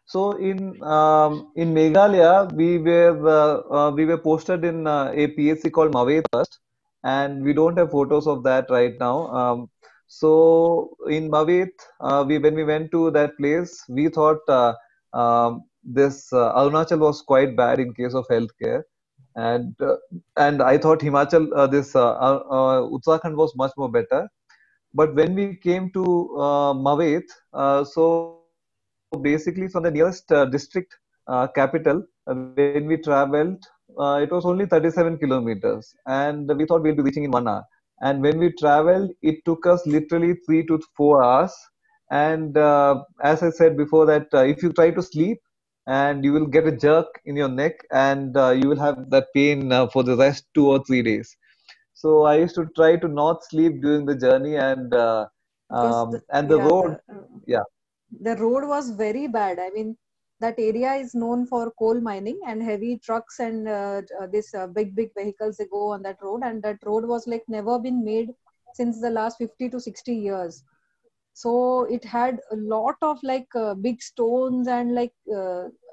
[SPEAKER 2] so in Meghalaya we were posted in a PSC called Mawet first, and we don't have photos of that right now. So in Mawet, we when we went to that place, we thought this Arunachal was quite bad in case of healthcare, and uh, and I thought Himachal this Uttarakhand was much more better. But when we came to Mawet, so basically from the nearest district capital, when we traveled, it was only 37 kilometers, and we thought we'll be reaching in 1 hour. And when we traveled, it took us literally 3 to 4 hours. And as I said before, that if you try to sleep, and you will get a jerk in your neck, and you will have that pain for the rest 2 or 3 days. So I used to try to not sleep during the journey,
[SPEAKER 3] Because
[SPEAKER 2] and the road, yeah,
[SPEAKER 3] the road was very bad. I mean, that area is known for coal mining and heavy trucks and this big vehicles they go on that road, and that road was like never been made since the last 50 to 60 years. So it had a lot of like big stones and like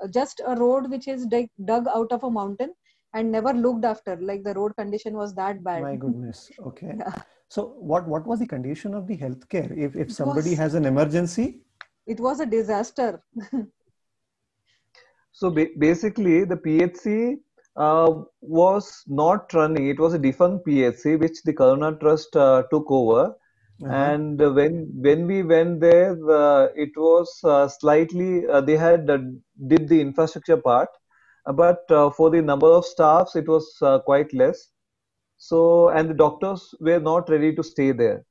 [SPEAKER 3] just a road which is dug out of a mountain and never looked after. Like the road condition was that bad.
[SPEAKER 1] My goodness. Okay.
[SPEAKER 3] Yeah.
[SPEAKER 1] So what was the condition of the healthcare if
[SPEAKER 3] It
[SPEAKER 1] somebody
[SPEAKER 3] was
[SPEAKER 1] has an emergency?
[SPEAKER 3] it was a disaster.
[SPEAKER 2] so basically the PHC was not running. It was a defunct PHC which the Karuna Trust took over.
[SPEAKER 1] Uh-huh.
[SPEAKER 2] And when we went there, it was slightly they had did the infrastructure part, but for the number of staffs, it was quite less. So, and the doctors were not ready to stay there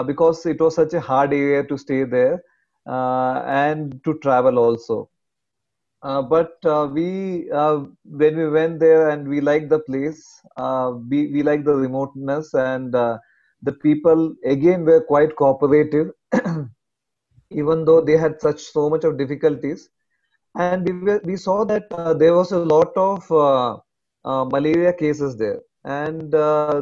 [SPEAKER 2] because it was such a hard area to stay there and to travel also. But when we went there and we liked the place, we liked the remoteness and the people again were quite cooperative, even though they had such so much of difficulties. And we saw that there was a lot of malaria cases there, and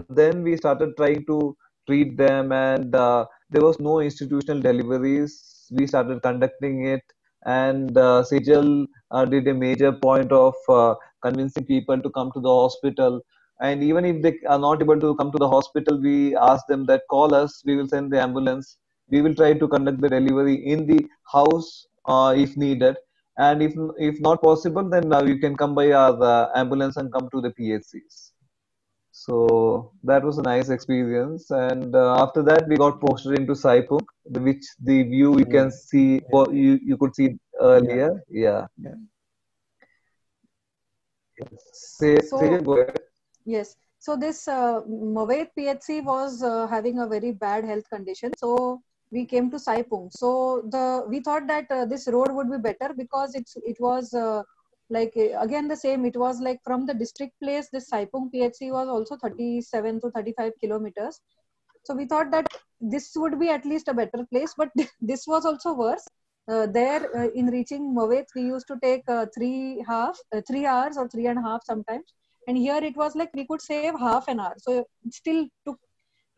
[SPEAKER 2] then we started trying to treat them, and there was no institutional deliveries. We started conducting it, and Sejal did a major point of convincing people to come to the hospital. And even if they are not able to come to the hospital, we ask them that call us, we will send the ambulance. We will try to conduct the delivery in the house if needed, and if not possible, then you can come by our ambulance and come to the PHCs. So that was a nice experience. And after that, we got posted into Saipung, which the view you can
[SPEAKER 1] Mm.
[SPEAKER 2] see,
[SPEAKER 1] Yeah.
[SPEAKER 2] what you could see
[SPEAKER 1] Yeah.
[SPEAKER 2] earlier. Yeah.
[SPEAKER 1] Yeah.
[SPEAKER 2] Say
[SPEAKER 3] So
[SPEAKER 2] go ahead.
[SPEAKER 3] yes, so this Mawet PHC was having a very bad health condition. So we came to Saipung. So we thought that this road would be better because it was again the same. It was like from the district place. This Saipung PHC was also 37 to 35 kilometers. So we thought that this would be at least a better place, but this was also worse. There in reaching Mawet, we used to take 3 hours or 3.5 sometimes, and here it was like we could save half an hour. So it still took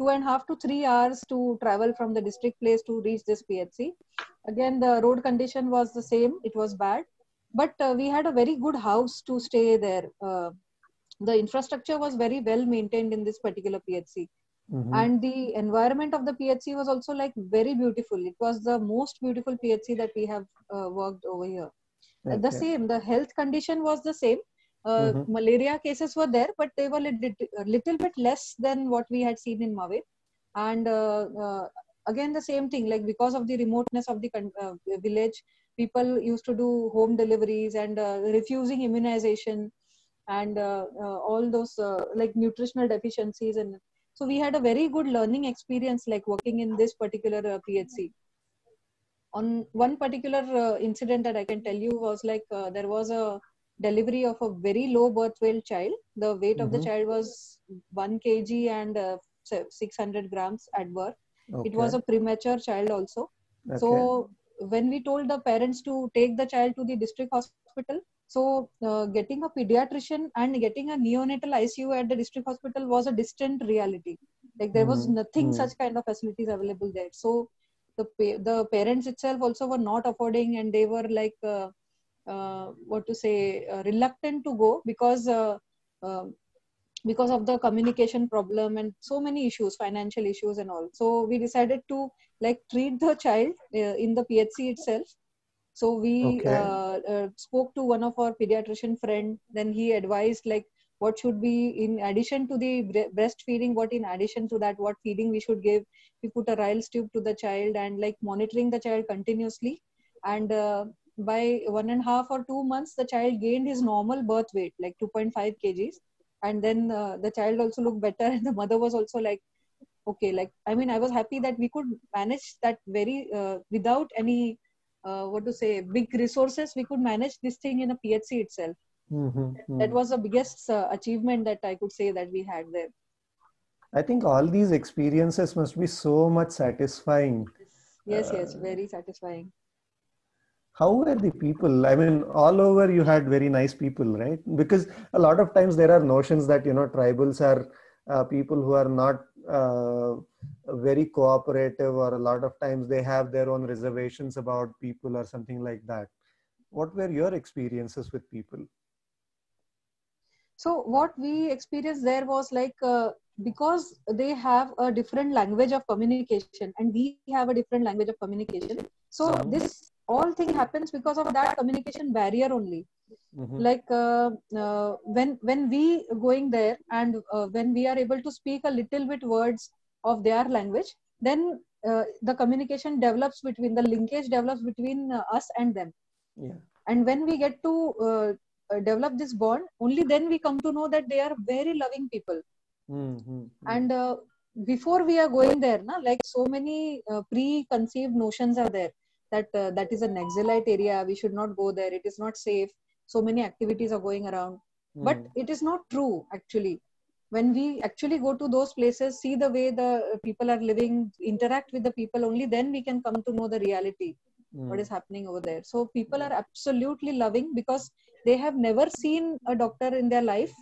[SPEAKER 3] 2.5 to 3 hours to travel from the district place to reach this PHC. Again, the road condition was the same; it was bad, but we had a very good house to stay there. The infrastructure was very well maintained in this particular PHC,
[SPEAKER 1] Mm-hmm.
[SPEAKER 3] and the environment of the PHC was also like very beautiful. It was the most beautiful PHC that we have worked over here. The
[SPEAKER 1] Okay.
[SPEAKER 3] same, the health condition was the same.
[SPEAKER 1] Mm-hmm.
[SPEAKER 3] Malaria cases were there, but they were a little bit less than what we had seen in Mawet. And again, the same thing, like because of the remoteness of the village, people used to do home deliveries and refusing immunization and all those like nutritional deficiencies. And so we had a very good learning experience, like working in this particular PHC. On one particular incident that I can tell you was like there was a delivery of a very low birth weight child. The weight of the
[SPEAKER 1] Mm-hmm.
[SPEAKER 3] child was 1 kg and 600 grams at birth. It was
[SPEAKER 1] Okay.
[SPEAKER 3] a premature child also.
[SPEAKER 1] Okay.
[SPEAKER 3] So when we told the parents to take the child to the district hospital, so getting a pediatrician and getting a neonatal ICU at the district hospital was a distant reality. Like there was nothing
[SPEAKER 1] Mm-hmm.
[SPEAKER 3] such kind of facilities available there. So the parents itself also were not affording, and they were like what to say, reluctant to go uh, because of the communication problem and so many issues, financial issues and all. So we decided to like treat the child in the PHC itself. So we
[SPEAKER 1] Okay.
[SPEAKER 3] spoke to one of our pediatrician friend. Then he advised like what should be in addition to the breastfeeding, what in addition to that, what feeding we should give. We put a Ryle's tube to the child and like monitoring the child continuously. And by 1.5 or 2 months, the child gained his normal birth weight, like 2.5 kgs. And then the child also looked better, and the mother was also like, okay, like I mean, I was happy that we could manage that very without any what to say, big resources. We could manage this thing in a PHC itself. That
[SPEAKER 1] Mm-hmm.
[SPEAKER 3] was the biggest achievement that I could say that we had there.
[SPEAKER 1] I think all these experiences must be so much satisfying.
[SPEAKER 3] Yes, yes,
[SPEAKER 1] Uh,
[SPEAKER 3] very satisfying.
[SPEAKER 1] how were the people? I mean, all over you had very nice people, right? Because a lot of times there are notions that, tribals are people who are not very cooperative, or a lot of times they have their own reservations about people or something like that. What were your experiences with people?
[SPEAKER 3] So what we experienced there was like because they have a different language of communication and we have a different language of communication. So
[SPEAKER 1] Mhm.
[SPEAKER 3] this all thing happens because of that communication barrier only. Like when we going there, and when we are able to speak a little bit words of their language, then the communication develops between, the linkage develops between us and them.
[SPEAKER 1] Yeah.
[SPEAKER 3] And when we get to develop this bond, only then we come to know that they are very loving people. And before we are going there, like so many preconceived notions are there, that that is an Naxalite area, we should not go there, it is not safe, so many activities are going around. But it is not true actually. When we actually go to those places, see the way the people are living, interact with the people, only then we can come to know the reality, what is happening over there. So people are absolutely loving, because they have never seen a doctor in their life,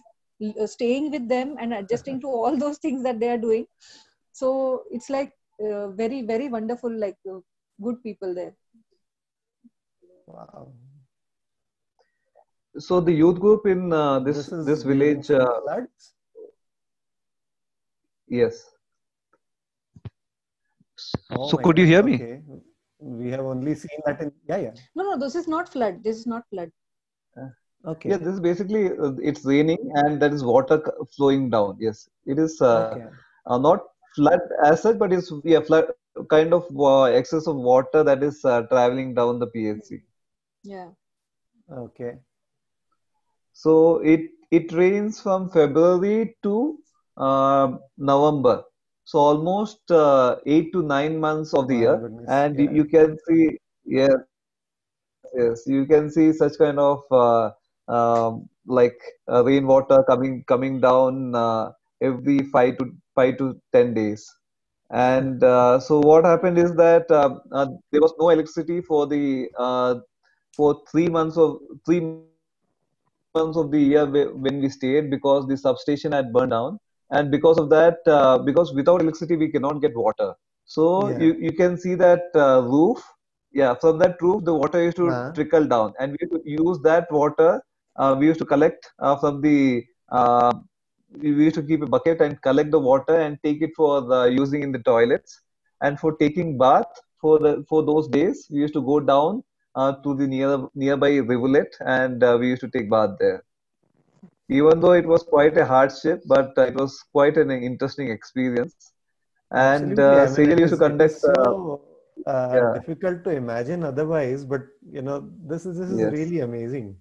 [SPEAKER 3] staying with them and adjusting to all those things that they are doing. So it's like very, very wonderful, like good people there.
[SPEAKER 1] Wow.
[SPEAKER 2] So the youth group in
[SPEAKER 1] This is
[SPEAKER 2] this
[SPEAKER 1] during
[SPEAKER 2] village,
[SPEAKER 1] floods?
[SPEAKER 2] yes.
[SPEAKER 1] Oh
[SPEAKER 2] So
[SPEAKER 1] my
[SPEAKER 2] could you
[SPEAKER 1] God.
[SPEAKER 2] hear me?
[SPEAKER 1] Okay. We have only seen that in, yeah.
[SPEAKER 3] No, this is not flood. This is not flood.
[SPEAKER 1] Okay.
[SPEAKER 2] Yeah, this is basically it's raining and there is water flowing down. Yes, it is
[SPEAKER 1] Okay.
[SPEAKER 2] not flood as such, but it's flood kind of excess of water that is traveling down the PHC.
[SPEAKER 3] Yeah.
[SPEAKER 1] Okay.
[SPEAKER 2] So it rains from February to November. So almost 8 to 9 months of the
[SPEAKER 1] My
[SPEAKER 2] year,
[SPEAKER 1] goodness.
[SPEAKER 2] and
[SPEAKER 1] Yeah.
[SPEAKER 2] you can see, yes, yes, you can see such kind of like rainwater coming down every 5 to 10 days. And so what happened is that there was no electricity for the for 3 months of the year when we stayed, because the substation had burned down. And because of that, because without electricity we cannot get water. So
[SPEAKER 1] Yeah.
[SPEAKER 2] you can see that roof. Yeah, from that roof the water used to trickle down, and we used to use that water. We used to collect from the we used to keep a bucket and collect the water and take it for the using in the toilets. And for taking bath for those days, we used to go down to the nearby rivulet, and we used to take bath there. Even though it was quite a hardship, but it was quite an interesting experience. And
[SPEAKER 1] Absolutely. I mean,
[SPEAKER 2] Sejal used to
[SPEAKER 1] it is
[SPEAKER 2] conduct.
[SPEAKER 1] so
[SPEAKER 2] Yeah,
[SPEAKER 1] difficult to imagine otherwise, but this is
[SPEAKER 2] yes.
[SPEAKER 1] really amazing.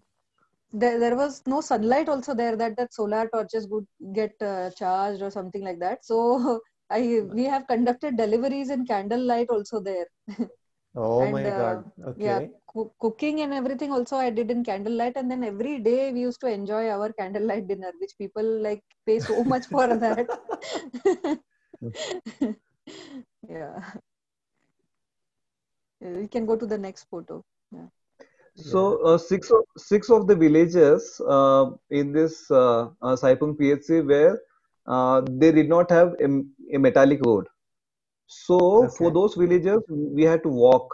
[SPEAKER 3] There was no sunlight also there, that solar torches would get charged or something like that. So we have conducted deliveries in candlelight also there.
[SPEAKER 1] Oh
[SPEAKER 3] And
[SPEAKER 1] my God.
[SPEAKER 3] yeah,
[SPEAKER 1] Okay.
[SPEAKER 3] cooking and everything also I did in candlelight. And then every day we used to enjoy our candlelight dinner, which people like pay so much for that. Yeah. We can go to the next photo. Yeah.
[SPEAKER 2] So
[SPEAKER 1] Yeah.
[SPEAKER 2] six of the villages in this Saipung PHC where they did not have a metallic road. So for
[SPEAKER 1] Okay.
[SPEAKER 2] those villagers, we had to walk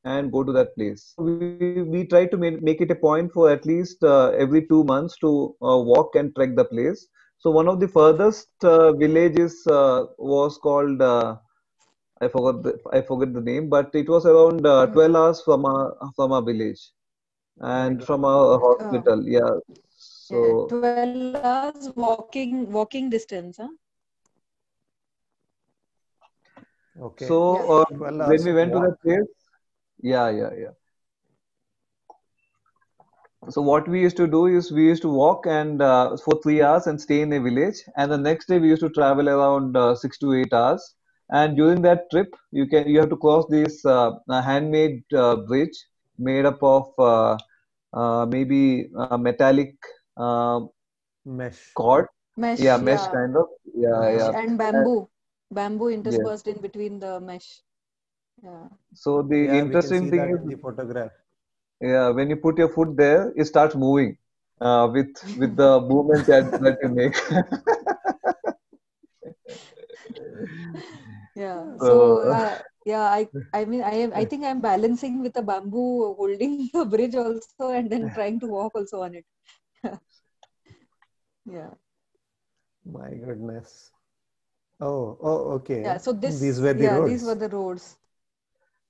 [SPEAKER 2] and go to that place. So we try to make it a point for at least every 2 months to walk and trek the place. So one of the furthest villages was called I forgot the name, but it was around 12 hours from our village
[SPEAKER 1] My
[SPEAKER 2] and
[SPEAKER 1] God.
[SPEAKER 2] from our
[SPEAKER 3] Oh,
[SPEAKER 2] hospital. Yeah.
[SPEAKER 3] yeah.
[SPEAKER 2] So
[SPEAKER 3] 12 hours walking distance, huh?
[SPEAKER 1] Okay.
[SPEAKER 3] Yeah.
[SPEAKER 2] so
[SPEAKER 1] 12
[SPEAKER 2] when
[SPEAKER 1] hours
[SPEAKER 2] we
[SPEAKER 1] of
[SPEAKER 2] went to that
[SPEAKER 1] walk.
[SPEAKER 2] place, yeah. So what we used to do is we used to walk and for 3 hours and stay in a village, and the next day we used to travel around 6 to 8 hours. And during that trip, you have to cross this handmade bridge made up of maybe metallic uh,
[SPEAKER 1] Mesh.
[SPEAKER 2] cord, yeah,
[SPEAKER 3] Mesh,
[SPEAKER 2] mesh
[SPEAKER 3] yeah.
[SPEAKER 2] kind of,
[SPEAKER 3] Mesh
[SPEAKER 2] yeah.
[SPEAKER 3] and
[SPEAKER 2] Uh,
[SPEAKER 3] bamboo
[SPEAKER 2] yes.
[SPEAKER 3] interspersed in between the mesh. Yeah.
[SPEAKER 2] So the
[SPEAKER 1] Yeah, we can
[SPEAKER 2] interesting
[SPEAKER 1] see
[SPEAKER 2] thing
[SPEAKER 1] that in
[SPEAKER 2] is,
[SPEAKER 1] the photograph.
[SPEAKER 2] yeah, when you put your foot there, it starts moving with the movement that you make.
[SPEAKER 3] Yeah. So
[SPEAKER 2] So,
[SPEAKER 3] yeah, I think I'm balancing with a bamboo holding the bridge also, and then trying to walk also on it. Yeah.
[SPEAKER 1] My goodness. Oh,
[SPEAKER 3] Yeah.
[SPEAKER 1] okay.
[SPEAKER 3] So
[SPEAKER 1] These were the
[SPEAKER 3] yeah, these were
[SPEAKER 1] roads.
[SPEAKER 3] the roads.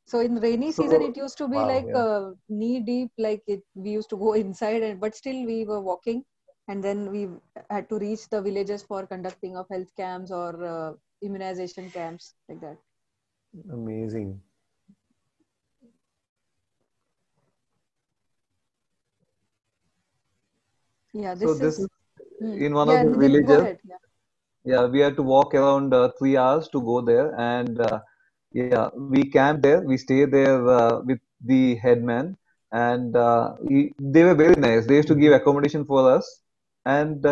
[SPEAKER 3] So in rainy season,
[SPEAKER 2] So
[SPEAKER 3] it used to be
[SPEAKER 2] wow,
[SPEAKER 3] like
[SPEAKER 2] yeah.
[SPEAKER 3] knee deep, like we used to go inside, but still we were walking, and then we had to reach the villages for conducting of health camps or immunization camps, like that.
[SPEAKER 1] Amazing.
[SPEAKER 3] Yeah,
[SPEAKER 2] So
[SPEAKER 3] this
[SPEAKER 2] this is
[SPEAKER 3] is.
[SPEAKER 2] in one of
[SPEAKER 3] Yeah,
[SPEAKER 2] the
[SPEAKER 3] Nitin, go
[SPEAKER 2] villages.
[SPEAKER 3] ahead. Yeah.
[SPEAKER 2] Yeah, we had to walk around 3 hours to go there, and yeah, we camp there. We stay there with the headman, and they were very nice. They used to give accommodation for us, and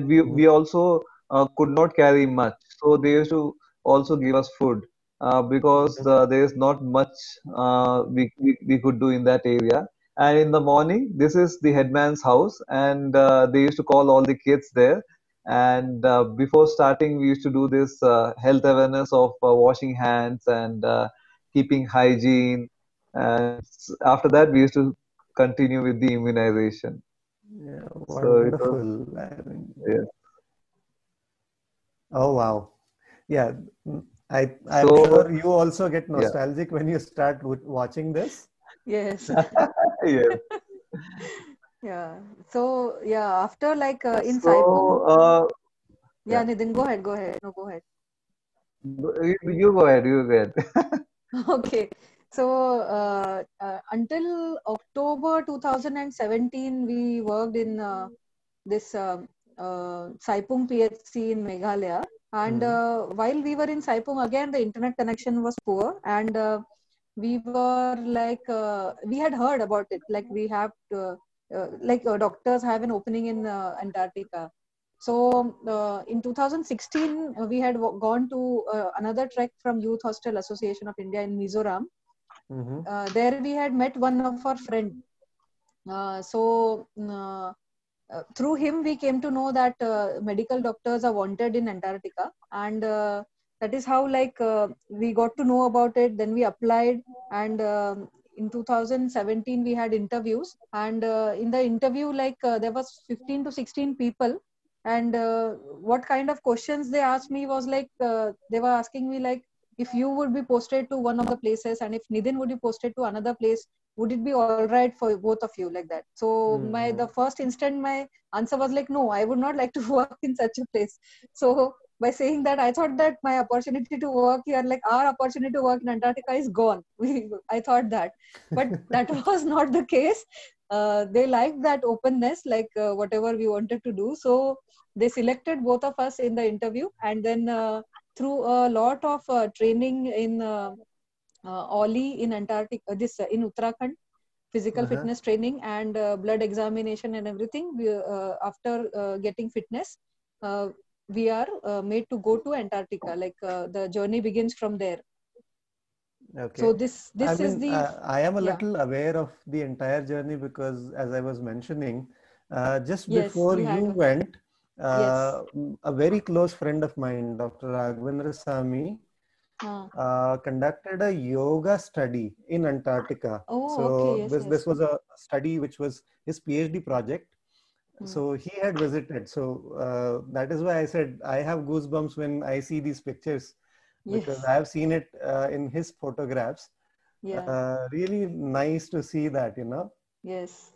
[SPEAKER 2] we also could not carry much, so they used to also give us food because there is not much we could do in that area. And in the morning, this is the headman's house, and they used to call all the kids there, and before starting, we used to do this health awareness of washing hands and keeping hygiene. And after that, we used to continue with the immunization.
[SPEAKER 1] Yeah,
[SPEAKER 2] So it was,
[SPEAKER 1] wonderful. I mean,
[SPEAKER 2] yeah.
[SPEAKER 1] oh wow. Yeah, I'm
[SPEAKER 2] So,
[SPEAKER 1] sure you also get
[SPEAKER 2] yeah,
[SPEAKER 1] nostalgic when you start watching this.
[SPEAKER 3] Yes.
[SPEAKER 2] yes.
[SPEAKER 3] Yeah. So yeah, after like in
[SPEAKER 2] So,
[SPEAKER 3] Saipum.
[SPEAKER 2] yeah,
[SPEAKER 3] Yeah, Nitin, go ahead. Go ahead. No, go ahead.
[SPEAKER 2] you go ahead, you go ahead.
[SPEAKER 3] Okay. So until October 2017, we worked in this Saipum PHC in Meghalaya. And
[SPEAKER 1] Mhm.
[SPEAKER 3] while we were in Saipum, again, the internet connection was poor. And we were like, we had heard about it. Like we have to, doctors have an opening in Antarctica. So in 2016, we had gone to another trek from Youth Hostel Association of India in Mizoram.
[SPEAKER 1] Mhm.
[SPEAKER 3] There we had met one of our friend. Through him, we came to know that medical doctors are wanted in Antarctica, and that is how like we got to know about it. Then we applied, and in 2017 we had interviews, and in the interview, like there was 15 to 16 people, and what kind of questions they asked me was like they were asking me like if you would be posted to one of the places, and if Nidin would be posted to another place, would it be all right for both of you, like that. So my the
[SPEAKER 1] Mhm.
[SPEAKER 3] first instant my answer was like, no, I would not like to work in such a place. So by saying that, I thought that my opportunity to work here, like our opportunity to work in Antarctica is gone. I thought that, but that was not the case. They liked that openness, like whatever we wanted to do. So they selected both of us in the interview, and then through a lot of training in Oli in Antarctica, this in Uttarakhand, physical
[SPEAKER 1] Uh-huh.
[SPEAKER 3] fitness training and blood examination and everything. After getting fitness, uh, we are made to go to Antarctica. Like the journey begins from there. So
[SPEAKER 1] Okay. I
[SPEAKER 3] this is
[SPEAKER 1] mean,
[SPEAKER 3] the
[SPEAKER 1] I am a
[SPEAKER 3] yeah.
[SPEAKER 1] little aware of the entire journey because, as I was mentioning, just
[SPEAKER 3] Yes,
[SPEAKER 1] before
[SPEAKER 3] you
[SPEAKER 1] you
[SPEAKER 3] had.
[SPEAKER 1] went,
[SPEAKER 3] Yes.
[SPEAKER 1] a very close friend of mine, Dr. Raghavendra Sami,
[SPEAKER 3] Uh,
[SPEAKER 1] conducted a yoga study in Antarctica.
[SPEAKER 3] oh, okay.
[SPEAKER 1] So
[SPEAKER 3] Yes,
[SPEAKER 1] this
[SPEAKER 3] yes.
[SPEAKER 1] was a study which was his PhD project.
[SPEAKER 3] Hmm.
[SPEAKER 1] So he had visited. So that is why I said I have goosebumps when I see these pictures because
[SPEAKER 3] Yes.
[SPEAKER 1] I have seen it in his photographs.
[SPEAKER 3] Yeah.
[SPEAKER 1] Really nice to see that, you know.
[SPEAKER 3] Yes.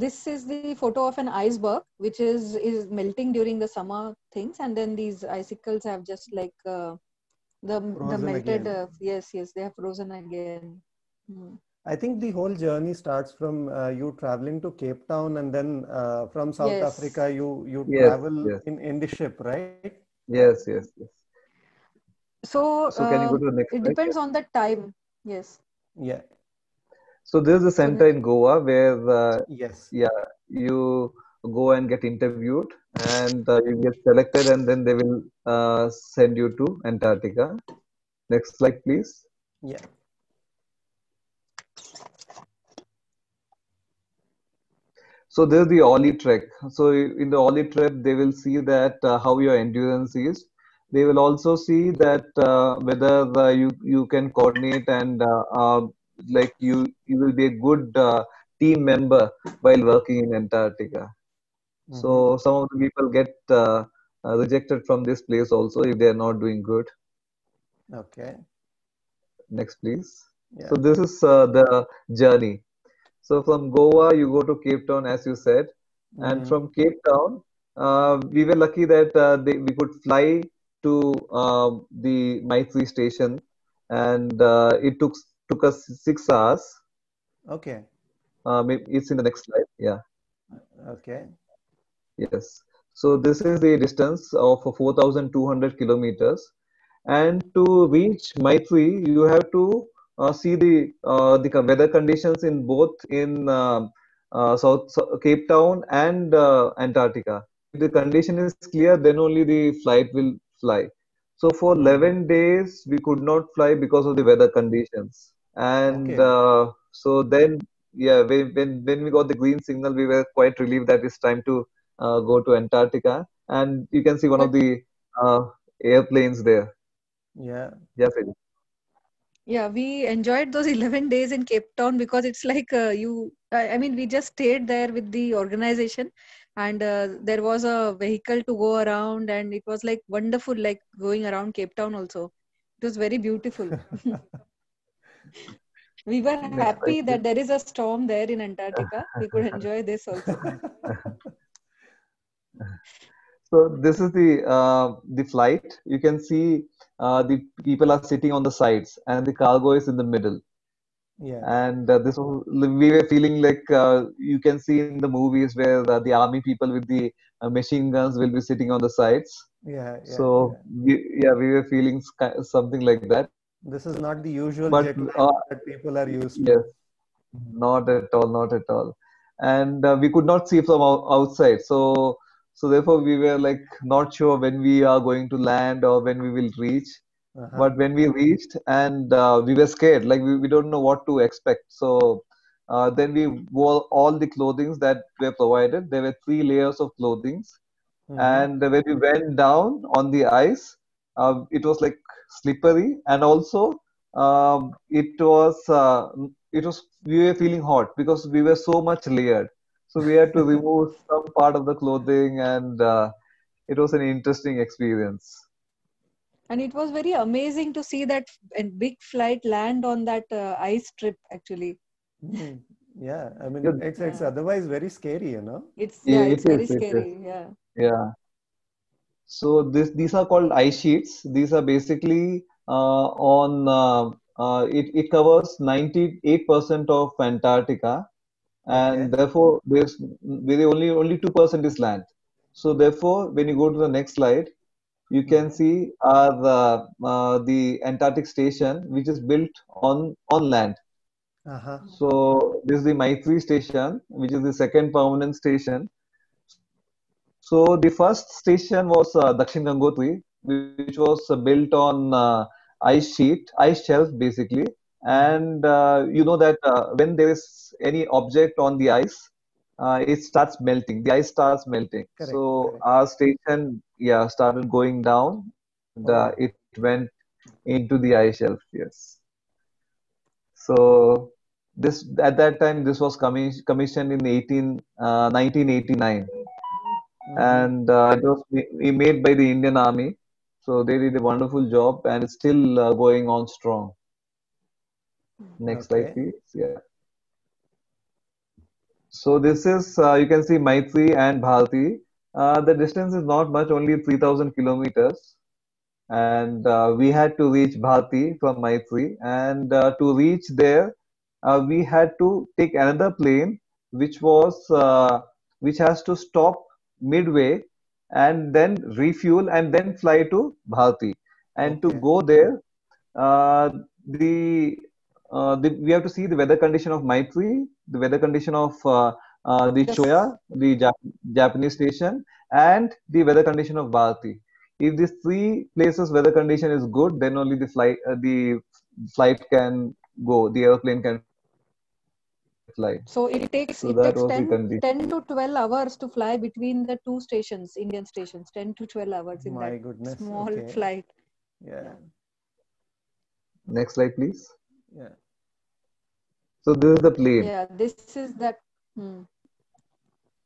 [SPEAKER 3] This is the photo of an iceberg, which is melting during the summer things, and then these icicles have just like the
[SPEAKER 1] Frozen
[SPEAKER 3] melted.
[SPEAKER 1] again.
[SPEAKER 3] Yes, yes, they have frozen again. Hmm.
[SPEAKER 1] I think the whole journey starts from you traveling to Cape Town, and then from South
[SPEAKER 3] Yes.
[SPEAKER 1] Africa you
[SPEAKER 2] Yes,
[SPEAKER 1] travel
[SPEAKER 2] yes,
[SPEAKER 1] in the ship, right?
[SPEAKER 2] yes, yes, yes.
[SPEAKER 3] So
[SPEAKER 2] So can you go to the next
[SPEAKER 3] it
[SPEAKER 2] slide? Yeah.
[SPEAKER 3] depends on the time. Yes.
[SPEAKER 1] Yeah.
[SPEAKER 2] So this is a
[SPEAKER 3] So
[SPEAKER 2] center in Goa where,
[SPEAKER 1] Yes.
[SPEAKER 2] yeah, you go and get interviewed, and you get selected, and then they will send you to Antarctica. Next slide, please.
[SPEAKER 1] Yeah.
[SPEAKER 2] So there's the Ollie trek. So in the Ollie trek, they will see that how your endurance is. They will also see that whether you can coordinate, and like you will be a good team member while working in Antarctica.
[SPEAKER 1] Mm-hmm.
[SPEAKER 2] So some of the people get rejected from this place also if they are not doing good.
[SPEAKER 1] Okay.
[SPEAKER 2] next, please.
[SPEAKER 1] Yeah.
[SPEAKER 2] So this is the journey. So from Goa, you go to Cape Town, as you said, and
[SPEAKER 1] Mm-hmm.
[SPEAKER 2] from Cape Town, we were lucky that we could fly to the Maitri station, and it took us 6 hours.
[SPEAKER 1] Okay.
[SPEAKER 2] It's in the next slide. Yeah.
[SPEAKER 1] Okay.
[SPEAKER 2] Yes. So this is the distance of 4,200 kilometers. And to reach Maitri, you have to see the weather conditions in both in Cape Town and Antarctica. If the condition is clear, then only the flight will fly. So for
[SPEAKER 1] Mm-hmm.
[SPEAKER 2] 11 days, we could not fly because of the weather conditions. And
[SPEAKER 1] Okay.
[SPEAKER 2] so then, yeah, when we got the green signal, we were quite relieved that it's time to go to Antarctica. And you can see one of
[SPEAKER 3] But
[SPEAKER 2] the uh, airplanes there.
[SPEAKER 1] Yeah.
[SPEAKER 2] Yes, it is.
[SPEAKER 3] yeah, we enjoyed those 11 days in Cape Town because it's like I mean, we just stayed there with the organization, and there was a vehicle to go around, and it was like wonderful, like going around Cape Town also. It was very beautiful. We were
[SPEAKER 2] Next
[SPEAKER 3] happy
[SPEAKER 2] slide,
[SPEAKER 3] that
[SPEAKER 2] please.
[SPEAKER 3] there is a storm there in Antarctica. We could enjoy this also.
[SPEAKER 2] So this is the flight. You can see the people are sitting on the sides, and the cargo is in the middle.
[SPEAKER 1] Yeah.
[SPEAKER 2] And we were feeling like you can see in the movies where the army people with the machine guns will be sitting on the sides.
[SPEAKER 1] Yeah. Yeah.
[SPEAKER 2] So
[SPEAKER 1] Yeah.
[SPEAKER 2] we were feeling something like that.
[SPEAKER 1] This is not the usual
[SPEAKER 2] But
[SPEAKER 1] jet lag that people are used
[SPEAKER 2] yes,
[SPEAKER 1] to.
[SPEAKER 2] not at all, not at all. And we could not see from outside. So therefore we were like not sure when we are going to land or when we will reach.
[SPEAKER 1] Uh-huh.
[SPEAKER 2] But when we reached, and we were scared, like we don't know what to expect. So then we wore all the clothings that were provided. There were 3 layers of clothings,
[SPEAKER 1] Mm-hmm.
[SPEAKER 2] and when we went down on the ice, it was like slippery, and also it was we were feeling hot because we were so much layered. So we had to remove some part of the clothing, and it was an interesting experience.
[SPEAKER 3] And it was very amazing to see that big flight land on that ice strip actually.
[SPEAKER 1] Mm. Yeah. I mean,
[SPEAKER 2] Yeah,
[SPEAKER 1] it's
[SPEAKER 3] Yeah.
[SPEAKER 1] otherwise very scary, you know.
[SPEAKER 3] It's
[SPEAKER 2] it is,
[SPEAKER 3] very
[SPEAKER 2] it is.
[SPEAKER 3] scary. Yeah.
[SPEAKER 2] Yeah. So these are called ice sheets. These are basically on it covers 98% of Antarctica,
[SPEAKER 1] Okay.
[SPEAKER 2] and therefore there's very only 2% is land. So therefore, when you go to the next slide, you can
[SPEAKER 1] Mm-hmm.
[SPEAKER 2] see the Antarctic station, which is built on land.
[SPEAKER 1] Uh-huh.
[SPEAKER 2] So this is the Maitri station, which is the second permanent station. So the first station was Dakshin Gangotri, which was built on ice shelf basically.
[SPEAKER 1] Mm-hmm.
[SPEAKER 2] And you know that when there is any object on the ice, it starts melting. The ice starts melting.
[SPEAKER 1] Correct.
[SPEAKER 2] So
[SPEAKER 1] Correct.
[SPEAKER 2] our station, yeah, started going down, and
[SPEAKER 1] Oh.
[SPEAKER 2] it went into the ice shelf. Yes. So this at that time this was commissioned in 1989,
[SPEAKER 1] Mm-hmm.
[SPEAKER 2] and it was made by the Indian Army. So they did a wonderful job, and it's still going on strong. Next slide,
[SPEAKER 1] Okay.
[SPEAKER 2] please. Yeah. So this is you can see Maitri and Bharati. The distance is not much, only 3,000 kilometers, and we had to reach Bharati from Maitri, and to reach there, we had to take another plane, which was which has to stop midway and then refuel and then fly to Bharati. And to
[SPEAKER 1] Okay.
[SPEAKER 2] go there, uh, we have to see the weather condition of Maitri, the weather condition of the
[SPEAKER 3] Yes.
[SPEAKER 2] Choya, the Japanese station, and the weather condition of Bharati. If these three places weather condition is good, then only the flight can go, the airplane can fly. So
[SPEAKER 3] So
[SPEAKER 2] that was the
[SPEAKER 3] it
[SPEAKER 2] condition.
[SPEAKER 3] takes 10 to 12 hours to fly between the two stations, Indian stations. 10 to 12 hours in that
[SPEAKER 1] My goodness.
[SPEAKER 3] small
[SPEAKER 1] Okay.
[SPEAKER 3] flight.
[SPEAKER 1] Yeah.
[SPEAKER 3] Yeah.
[SPEAKER 2] Next slide, please.
[SPEAKER 1] Yeah.
[SPEAKER 2] So this is the plane.
[SPEAKER 3] Yeah. This is that. Hmm.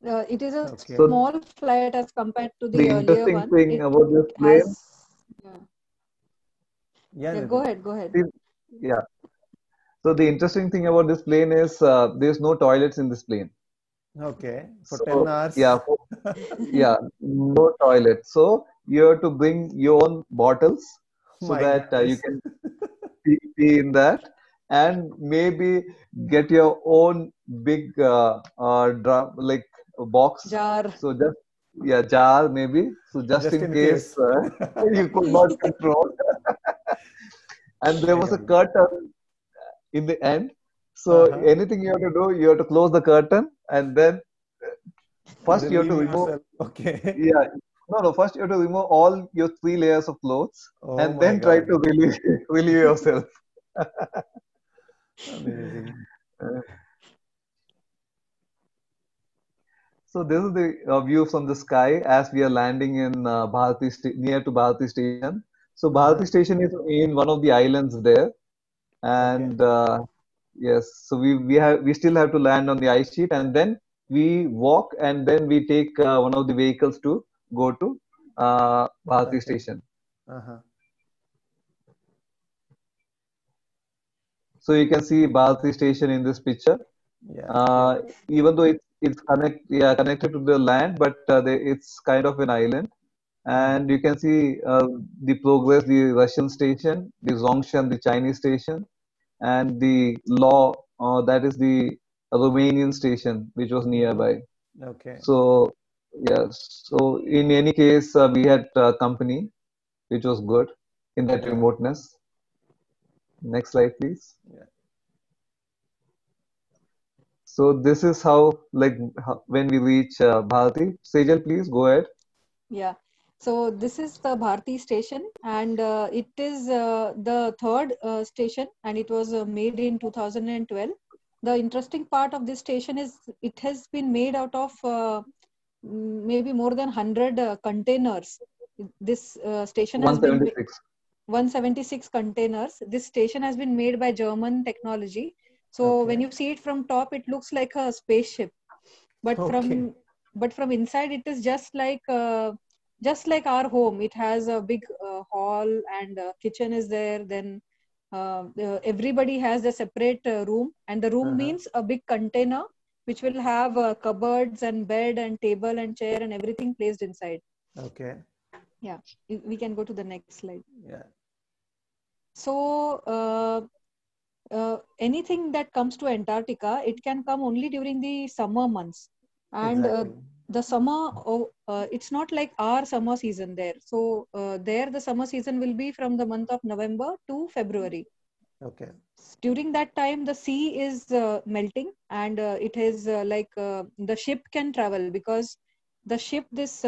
[SPEAKER 3] It is a
[SPEAKER 1] Okay.
[SPEAKER 2] So
[SPEAKER 3] small flight as compared to
[SPEAKER 2] the
[SPEAKER 3] the earlier
[SPEAKER 2] interesting
[SPEAKER 3] one.
[SPEAKER 2] thing
[SPEAKER 3] It
[SPEAKER 2] about this plane,
[SPEAKER 3] has. Yeah.
[SPEAKER 1] Yeah,
[SPEAKER 3] Yeah. Go
[SPEAKER 1] Nidhi.
[SPEAKER 3] ahead. Go ahead.
[SPEAKER 2] see, yeah. So the interesting thing about this plane is there's no toilets in this plane.
[SPEAKER 1] Okay, for 10
[SPEAKER 2] So
[SPEAKER 1] hours.
[SPEAKER 2] yeah, yeah, no toilet. So you have to bring your own bottles so
[SPEAKER 1] My
[SPEAKER 2] that you
[SPEAKER 1] goodness.
[SPEAKER 2] can pee in that, and maybe get your own big drum like a box.
[SPEAKER 3] Jar.
[SPEAKER 2] So just yeah, jar maybe. So just
[SPEAKER 1] Just
[SPEAKER 2] in
[SPEAKER 1] in
[SPEAKER 2] case
[SPEAKER 1] case.
[SPEAKER 2] you could not control. And there
[SPEAKER 1] I
[SPEAKER 2] was a
[SPEAKER 1] got it.
[SPEAKER 2] curtain in the end. So
[SPEAKER 1] Uh-huh.
[SPEAKER 2] anything you have to do, you have to close the curtain, and then first you have to
[SPEAKER 1] Relieve
[SPEAKER 2] remove.
[SPEAKER 1] yourself. Okay.
[SPEAKER 2] Yeah, no. First you have to remove all your three layers of clothes,
[SPEAKER 1] Oh
[SPEAKER 2] and
[SPEAKER 1] my
[SPEAKER 2] then try
[SPEAKER 1] God.
[SPEAKER 2] to relieve relieve yourself.
[SPEAKER 1] Amazing.
[SPEAKER 2] Uh, So this is the view from the sky as we are landing in near to Bharati Station. So Bharati
[SPEAKER 1] Uh-huh.
[SPEAKER 2] Station is in one of the islands there,
[SPEAKER 1] Okay.
[SPEAKER 2] and yes, so we still have to land on the ice sheet, and then we walk, and then we take one of the vehicles to go to Bharati
[SPEAKER 1] Okay.
[SPEAKER 2] Station.
[SPEAKER 1] Uh-huh.
[SPEAKER 2] So you can see Bharati Station in this picture.
[SPEAKER 1] Yeah.
[SPEAKER 2] Uh,
[SPEAKER 1] Beautiful.
[SPEAKER 2] Even though it's connected to the land, but it's kind of an island.
[SPEAKER 1] Mm-hmm.
[SPEAKER 2] And you can see the progress, the Russian station, the Zhongshan, the Chinese station, and the Law, that is the Romanian station, which was
[SPEAKER 1] Mm-hmm.
[SPEAKER 2] nearby.
[SPEAKER 1] Okay.
[SPEAKER 2] So, yes, so in any case, we had company, which was good in that
[SPEAKER 1] Yeah.
[SPEAKER 2] remoteness. Next slide, please.
[SPEAKER 1] Yeah.
[SPEAKER 2] So this is how, like, when we reach Bharati. Sejal, please go ahead.
[SPEAKER 3] Yeah. So this is the Bharti station, and it is the third station, and it was made in 2012. The interesting part of this station is it has been made out of maybe more than 100 containers. This station has been
[SPEAKER 2] 176.
[SPEAKER 3] 176 containers. This station has been made by German technology. So when
[SPEAKER 1] Okay.
[SPEAKER 3] you see it from top, it looks like a spaceship, but
[SPEAKER 1] Okay.
[SPEAKER 3] from inside, it is just like our home. It has a big hall, and kitchen is there. Then everybody has a separate room, and the room
[SPEAKER 1] Uh-huh.
[SPEAKER 3] means a big container which will have cupboards and bed and table and chair and everything placed inside.
[SPEAKER 1] Okay.
[SPEAKER 3] Yeah, we can go to the next slide.
[SPEAKER 1] Yeah.
[SPEAKER 3] So anything that comes to Antarctica, it can come only during the summer months. And
[SPEAKER 1] Exactly.
[SPEAKER 3] the summer, it's not like our summer season there. So there, the summer season will be from the month of November to February.
[SPEAKER 1] Okay.
[SPEAKER 3] During that time, the sea is melting, and it is the ship can travel, because the ship this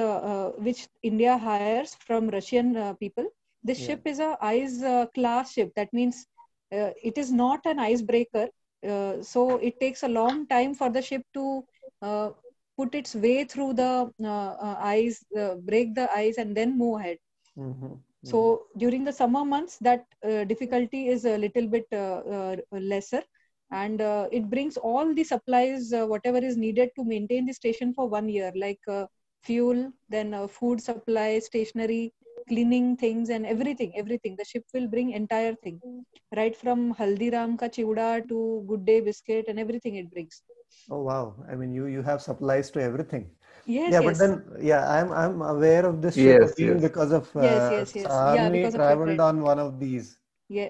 [SPEAKER 3] which India hires from Russian people, this
[SPEAKER 1] Yeah.
[SPEAKER 3] ship is a ice class ship. That means it is not an icebreaker. So it takes a long time for the ship to uh, put its way through the ice, break the ice, and then move ahead.
[SPEAKER 1] Mm-hmm. Mm-hmm.
[SPEAKER 3] So during the summer months, that difficulty is a little bit lesser, and it brings all the supplies, whatever is needed to maintain the station for 1 year, like fuel, then food supply, stationery, cleaning things, and everything. The ship will bring entire thing, right from Haldiram ka chiuda to Good Day biscuit, and everything it brings.
[SPEAKER 1] Oh wow. I mean, you have supplies to everything.
[SPEAKER 3] Yes,
[SPEAKER 1] Yeah, but
[SPEAKER 3] yes,
[SPEAKER 1] then yeah, I'm aware of this ship
[SPEAKER 2] Yes,
[SPEAKER 1] again
[SPEAKER 2] yes.
[SPEAKER 1] because of
[SPEAKER 3] yes. Yeah,
[SPEAKER 1] Sarni
[SPEAKER 3] because of your
[SPEAKER 1] traveled
[SPEAKER 3] friend.
[SPEAKER 1] on one of these.
[SPEAKER 3] Yeah,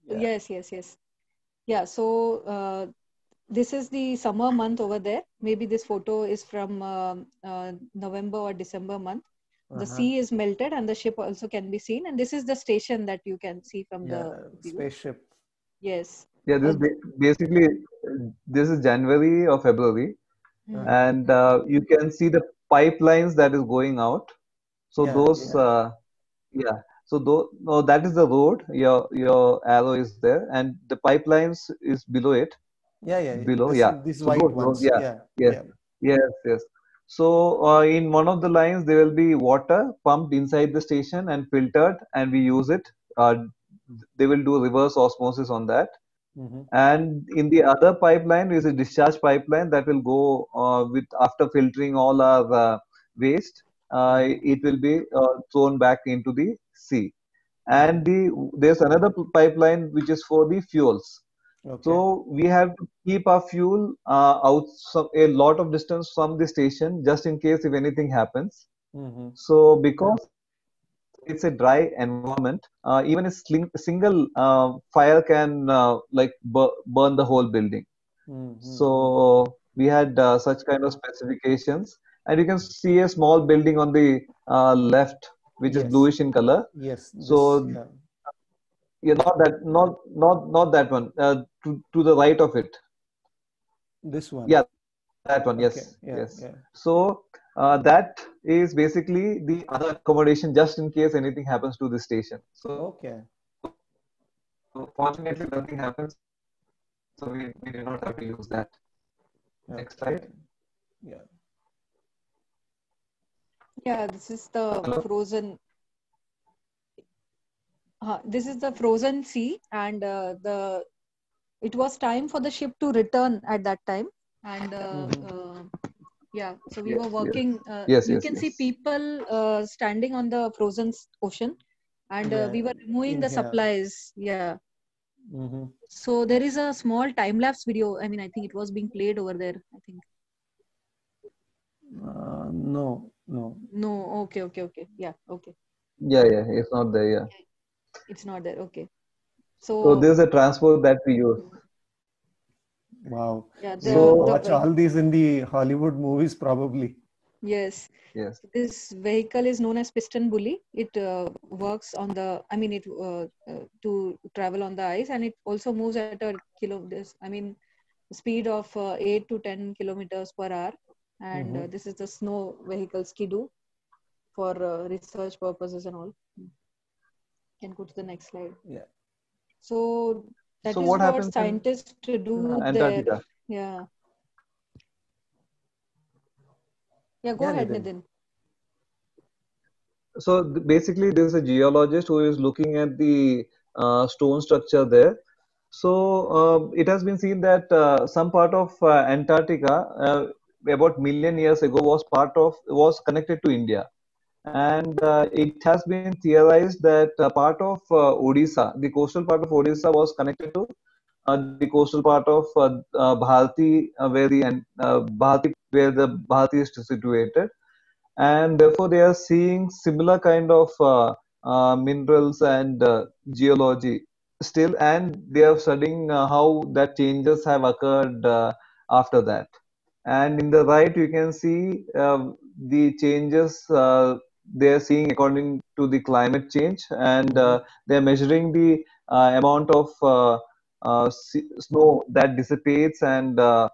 [SPEAKER 1] Yeah.
[SPEAKER 3] yes. Yeah, so this is the summer month over there. Maybe this photo is from November or December month. The
[SPEAKER 1] Uh-huh.
[SPEAKER 3] sea is melted and the ship also can be seen. And this is the station that you can see from
[SPEAKER 1] Yeah.
[SPEAKER 3] the view.
[SPEAKER 1] Spaceship.
[SPEAKER 3] Yes.
[SPEAKER 2] Yeah,
[SPEAKER 3] Uh,
[SPEAKER 2] basically this is January or February,
[SPEAKER 3] hmm.
[SPEAKER 1] Uh-huh.
[SPEAKER 2] and you can see the pipelines that is going out. So
[SPEAKER 1] Yeah.
[SPEAKER 2] those,
[SPEAKER 1] Yeah.
[SPEAKER 2] yeah. So no, that is the road. Your arrow is there, and the pipelines is below it.
[SPEAKER 1] Yeah. Yeah.
[SPEAKER 2] Below,
[SPEAKER 1] This
[SPEAKER 2] yeah.
[SPEAKER 1] these
[SPEAKER 2] So
[SPEAKER 1] white
[SPEAKER 2] those,
[SPEAKER 1] ones.
[SPEAKER 2] yeah,
[SPEAKER 1] Yeah.
[SPEAKER 2] yes,
[SPEAKER 1] Yeah.
[SPEAKER 2] yes. So in one of the lines, there will be water pumped inside the station and filtered, and we use it. Uh, they will do reverse osmosis on that.
[SPEAKER 1] Mm-hmm.
[SPEAKER 2] And in the other pipeline is a discharge pipeline that will go with after filtering all our waste.
[SPEAKER 1] Mm-hmm.
[SPEAKER 2] It will be thrown back into the sea. and there's another pipeline which is for the fuels.
[SPEAKER 1] Okay.
[SPEAKER 2] So we have to keep our fuel out a lot of distance from the station just in case if anything happens.
[SPEAKER 1] Mm-hmm.
[SPEAKER 2] So because it's a dry environment, even a single fire can burn the whole building.
[SPEAKER 1] Mm-hmm.
[SPEAKER 2] So we had such kind of specifications, and you can see a small building on the left, which is
[SPEAKER 1] Yes.
[SPEAKER 2] bluish in color.
[SPEAKER 1] Yes. This.
[SPEAKER 2] So
[SPEAKER 1] Yeah.
[SPEAKER 2] yeah, not that one. To the right of it.
[SPEAKER 1] This one.
[SPEAKER 2] Yeah, that one. Yes,
[SPEAKER 1] Okay.
[SPEAKER 2] yes.
[SPEAKER 1] Yeah. Yeah.
[SPEAKER 2] So that is basically the other accommodation just in case anything happens to the station. So
[SPEAKER 1] Okay.
[SPEAKER 2] fortunately, nothing happened. So we did not have to use that. Next slide.
[SPEAKER 1] Okay. Yeah.
[SPEAKER 3] Yeah, this is the
[SPEAKER 2] Hello.
[SPEAKER 3] frozen. This is the frozen sea, and it was time for the ship to return at that time, and
[SPEAKER 1] Mm-hmm.
[SPEAKER 3] yeah, so we
[SPEAKER 2] Yes,
[SPEAKER 3] were
[SPEAKER 2] yes,
[SPEAKER 3] working.
[SPEAKER 2] yes,
[SPEAKER 3] You
[SPEAKER 2] yes,
[SPEAKER 3] can see
[SPEAKER 2] yes.
[SPEAKER 3] people standing on the frozen ocean, and
[SPEAKER 1] Yeah.
[SPEAKER 3] we were removing
[SPEAKER 1] In
[SPEAKER 3] the
[SPEAKER 1] here.
[SPEAKER 3] supplies. Yeah.
[SPEAKER 1] Mm-hmm.
[SPEAKER 3] So there is a small time lapse video. I mean, I think it was being played over there. I think.
[SPEAKER 1] No. No.
[SPEAKER 3] No. Okay. Okay. Okay. Yeah. Okay.
[SPEAKER 2] Yeah, yeah. It's not there. Yeah.
[SPEAKER 3] It's not there. Okay.
[SPEAKER 2] So
[SPEAKER 3] So
[SPEAKER 2] this is a transport that we use.
[SPEAKER 1] Wow.
[SPEAKER 3] yeah,
[SPEAKER 1] We
[SPEAKER 2] So
[SPEAKER 1] watch all these in the Hollywood movies, probably.
[SPEAKER 3] yes.
[SPEAKER 2] yes.
[SPEAKER 3] This vehicle is known as piston bully. It works on the, I mean, it to travel on the ice, and it also moves at a I mean, speed of 8 to 10 kilometers per hour. And
[SPEAKER 1] Mm-hmm.
[SPEAKER 3] this is the snow vehicle Skidoo for research purposes and all. Can go to the next slide.
[SPEAKER 1] Yeah.
[SPEAKER 3] So that
[SPEAKER 2] So
[SPEAKER 3] is
[SPEAKER 2] what
[SPEAKER 3] what
[SPEAKER 2] happens in
[SPEAKER 3] scientists do there.
[SPEAKER 2] Antarctica?
[SPEAKER 3] Yeah. Yeah. Go
[SPEAKER 1] Yeah,
[SPEAKER 3] ahead,
[SPEAKER 1] Nitin.
[SPEAKER 3] Nitin.
[SPEAKER 2] So basically, there's a geologist who is looking at the stone structure there. So it has been seen that some part of Antarctica, about million years ago, was connected to India, and it has been theorized that part of Odisha, the coastal part of Odisha, was connected to the coastal part of Bharati, where the Bharati is situated, and therefore they are seeing similar kind of minerals and geology still, and they are studying how that changes have occurred after that. And in the right, you can see the changes they are seeing according to the climate change, and
[SPEAKER 1] Mm-hmm.
[SPEAKER 2] they are measuring the amount of snow that dissipates, and
[SPEAKER 3] The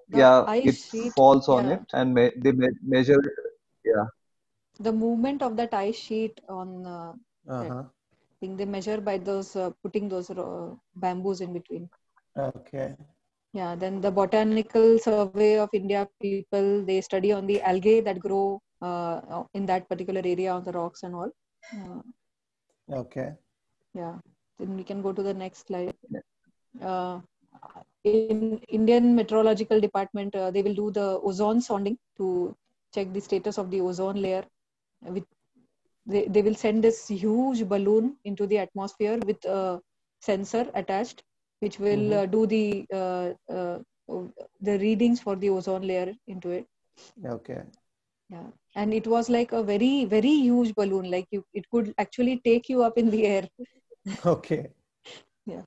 [SPEAKER 2] yeah, it
[SPEAKER 3] ice sheet.
[SPEAKER 2] falls on it,
[SPEAKER 3] Yeah.
[SPEAKER 2] and measure it. Yeah.
[SPEAKER 3] The movement of that ice sheet on that
[SPEAKER 1] Uh-huh.
[SPEAKER 3] thing, they measure by those putting those bamboos in between.
[SPEAKER 1] Okay.
[SPEAKER 3] Yeah, then the Botanical Survey of India people, they study on the algae that grow in that particular area on the rocks and all. Uh,
[SPEAKER 1] Okay.
[SPEAKER 3] yeah, then we can go to the next slide. Uh, in Indian Meteorological Department, they will do the ozone sonding to check the status of the ozone layer. With they will send this huge balloon into the atmosphere with a sensor attached, which will
[SPEAKER 1] Mm-hmm.
[SPEAKER 3] do the readings for the ozone layer into it.
[SPEAKER 1] Okay.
[SPEAKER 3] Yeah, and it was like a very very huge balloon, like it could actually take you up in the air.
[SPEAKER 1] Okay.
[SPEAKER 3] Yeah.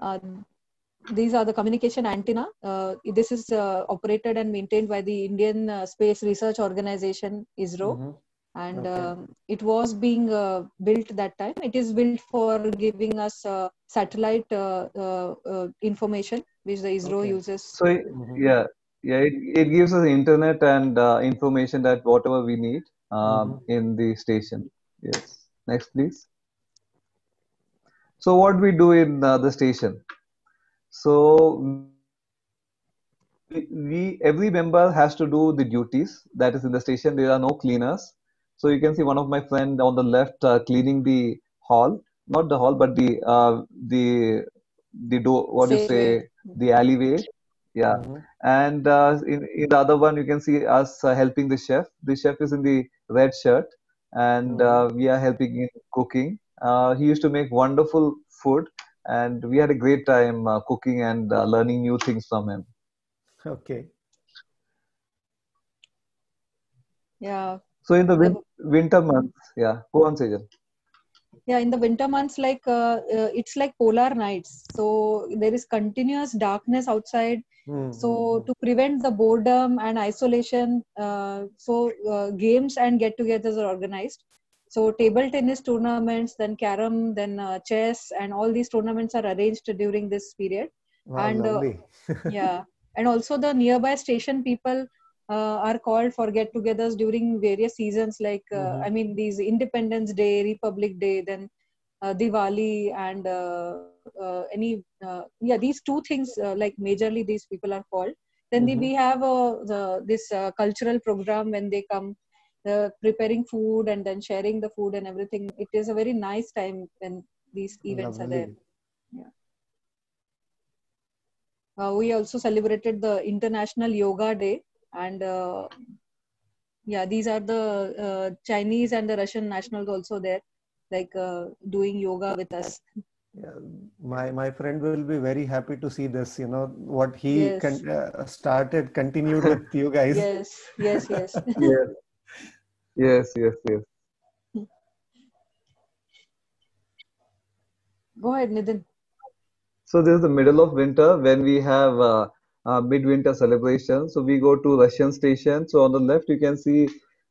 [SPEAKER 3] Uh, these are the communication antenna. This is operated and maintained by the Indian Space Research Organization, ISRO,
[SPEAKER 1] Mm-hmm.
[SPEAKER 3] and
[SPEAKER 1] Okay.
[SPEAKER 3] it was being built that time. It is built for giving us satellite information, which the ISRO
[SPEAKER 1] Okay.
[SPEAKER 3] uses.
[SPEAKER 2] So
[SPEAKER 1] Mm-hmm.
[SPEAKER 2] yeah, yeah, it gives us internet and information that whatever we need
[SPEAKER 1] Mm-hmm.
[SPEAKER 2] in the station. Yes. Next, please. So what we do in the station? So we every member has to do the duties that is in the station. There are no cleaners. So you can see one of my friend on the left cleaning the hall, not the hall, but the door. What do you
[SPEAKER 3] Say,
[SPEAKER 2] say? The alleyway. Yeah.
[SPEAKER 1] Mm-hmm.
[SPEAKER 2] And in the other one, you can see us helping the chef. The chef is in the red shirt, and
[SPEAKER 1] Hmm.
[SPEAKER 2] we are helping in cooking. He used to make wonderful food, and we had a great time cooking and learning new things from him.
[SPEAKER 1] Okay.
[SPEAKER 3] Yeah.
[SPEAKER 2] So in the
[SPEAKER 3] The
[SPEAKER 2] winter
[SPEAKER 3] mm,
[SPEAKER 2] months, yeah, go on, Sejal.
[SPEAKER 3] yeah, in the winter months, like it's like polar nights. So there is continuous darkness outside.
[SPEAKER 1] Hmm. Hmm.
[SPEAKER 3] So
[SPEAKER 1] Hmm.
[SPEAKER 3] to prevent the boredom and isolation, games and get-togethers are organized. So table tennis tournaments, then carom, then chess, and all these tournaments are arranged during this period.
[SPEAKER 1] Wow,
[SPEAKER 3] And
[SPEAKER 1] lovely.
[SPEAKER 3] yeah, and also the nearby station people are called for get-togethers during various seasons, like
[SPEAKER 1] Hmm.
[SPEAKER 3] I mean these Independence Day, Republic Day, then Diwali, and yeah, these two things like majorly these people are called. Then
[SPEAKER 1] Hmm.
[SPEAKER 3] we have this cultural program when they come, preparing food and then sharing the food and everything. It is a very nice time when these events are there.
[SPEAKER 1] Lovely.
[SPEAKER 3] Yeah. We also celebrated the International Yoga Day, and yeah, these are the Chinese and the Russian nationals also there, like doing yoga with us.
[SPEAKER 1] Yeah, my friend will be very happy to see this. You know what he
[SPEAKER 3] Yes,
[SPEAKER 1] started, continued with you guys.
[SPEAKER 3] yes, yes, yes.
[SPEAKER 2] Yes, yes, yes, yes.
[SPEAKER 3] Go ahead, Nitin.
[SPEAKER 2] So this is the middle of winter when we have midwinter celebration. So we go to Russian station. So on the left you can see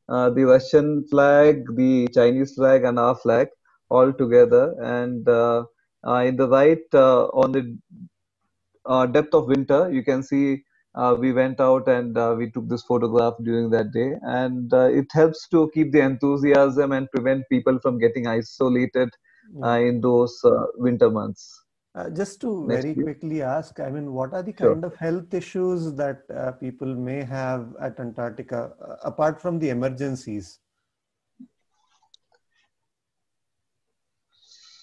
[SPEAKER 2] the Russian flag, the Chinese flag, and our flag all together. And in the right, on the depth of winter, you can see we went out and we took this photograph during that day. And it helps to keep the enthusiasm and prevent people from getting isolated
[SPEAKER 1] Yeah.
[SPEAKER 2] in those winter months.
[SPEAKER 1] Just to
[SPEAKER 2] Next,
[SPEAKER 1] very
[SPEAKER 2] please.
[SPEAKER 1] quickly ask, I mean, what are the
[SPEAKER 2] Sure.
[SPEAKER 1] kind of health issues that people may have at Antarctica, apart from the emergencies?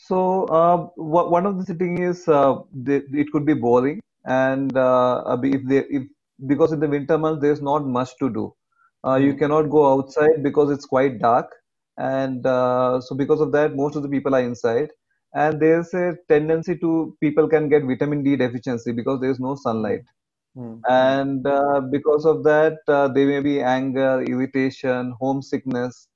[SPEAKER 2] So, one of the thing is it could be boring, and if because in the winter months there's not much to do. You
[SPEAKER 1] Hmm.
[SPEAKER 2] cannot go outside because it's quite dark, and so because of that, most of the people are inside. And there's a tendency to people can get vitamin D deficiency because there's no
[SPEAKER 1] Hmm.
[SPEAKER 2] sunlight,
[SPEAKER 1] Hmm. Hmm.
[SPEAKER 2] and because of that, there may be anger, irritation, homesickness,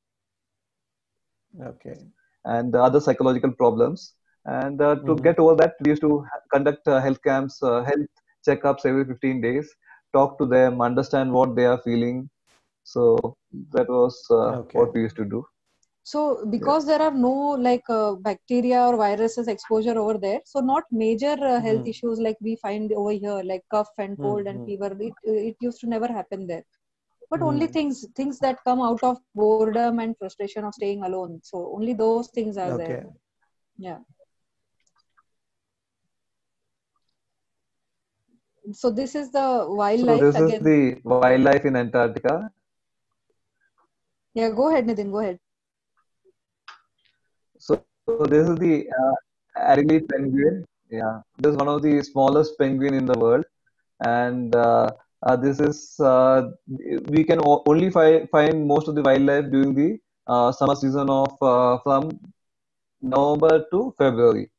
[SPEAKER 1] Okay.
[SPEAKER 2] and other psychological problems. And to
[SPEAKER 1] Hmm.
[SPEAKER 2] get over that, we used to conduct health camps, health checkups every 15 days, talk to them, understand what they are feeling. So that was
[SPEAKER 1] Okay.
[SPEAKER 2] what we used to do.
[SPEAKER 3] So
[SPEAKER 2] Yeah.
[SPEAKER 3] because there are no like bacteria or viruses exposure over there, so not major health
[SPEAKER 1] Hmm.
[SPEAKER 3] issues like we find over here, like cough and
[SPEAKER 1] Hmm.
[SPEAKER 3] cold and
[SPEAKER 1] Hmm.
[SPEAKER 3] fever. It used to never happen there. But only
[SPEAKER 1] Hmm.
[SPEAKER 3] things that come out of boredom and frustration of staying alone. So only those things are there.
[SPEAKER 1] Okay.
[SPEAKER 3] Yeah. So this is the
[SPEAKER 2] So
[SPEAKER 3] wildlife
[SPEAKER 2] this is
[SPEAKER 3] again.
[SPEAKER 2] the
[SPEAKER 3] Yeah.
[SPEAKER 2] wildlife in Antarctica.
[SPEAKER 3] Yeah. Go ahead, Nitin. Go ahead.
[SPEAKER 2] So this is the Adélie penguin. Yeah, this is one of the smallest penguin in the world, and this is we can only find most of the wildlife during the summer season of from November to February.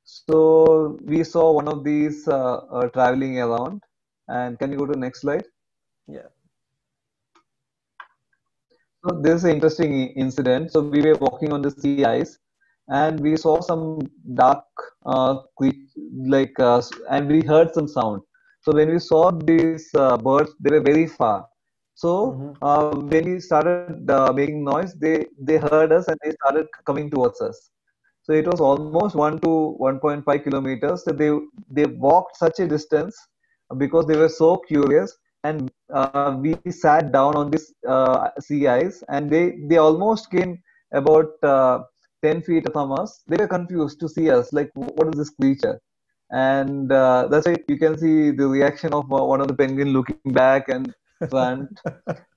[SPEAKER 2] So we saw one of these traveling around. And can you go to the next slide?
[SPEAKER 1] Yeah.
[SPEAKER 2] So this is an interesting incident. So we were walking on the sea ice, and we saw some dark, and we heard some sound. So when we saw these birds, they were very far. So
[SPEAKER 1] Hmm.
[SPEAKER 2] when we started making noise, they heard us and they started coming towards us. So it was almost 1 to 1.5 kilometers. So they walked such a distance because they were so curious. And we sat down on this sea ice, and they almost came about 10 feet from us. They were confused to see us, like what is this creature? And that's why you can see the reaction of one of the penguin looking back and front.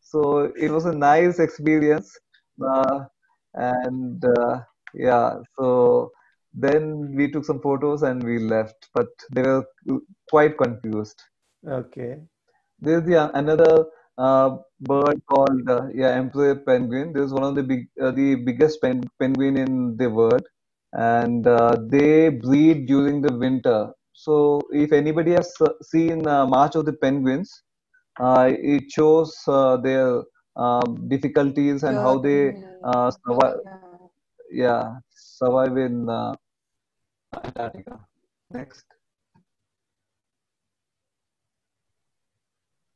[SPEAKER 2] So it was a nice experience. Uh, and yeah, so then we took some photos and we left, but they were quite confused.
[SPEAKER 1] Okay.
[SPEAKER 2] There's the another bird called emperor penguin. This is one of the biggest penguin in the world, and they breed during the winter. So if anybody has seen March of the Penguins, it shows their difficulties and how they
[SPEAKER 3] Journey.
[SPEAKER 2] survive.
[SPEAKER 3] Yeah.
[SPEAKER 2] Yeah, survive in Antarctica. Next,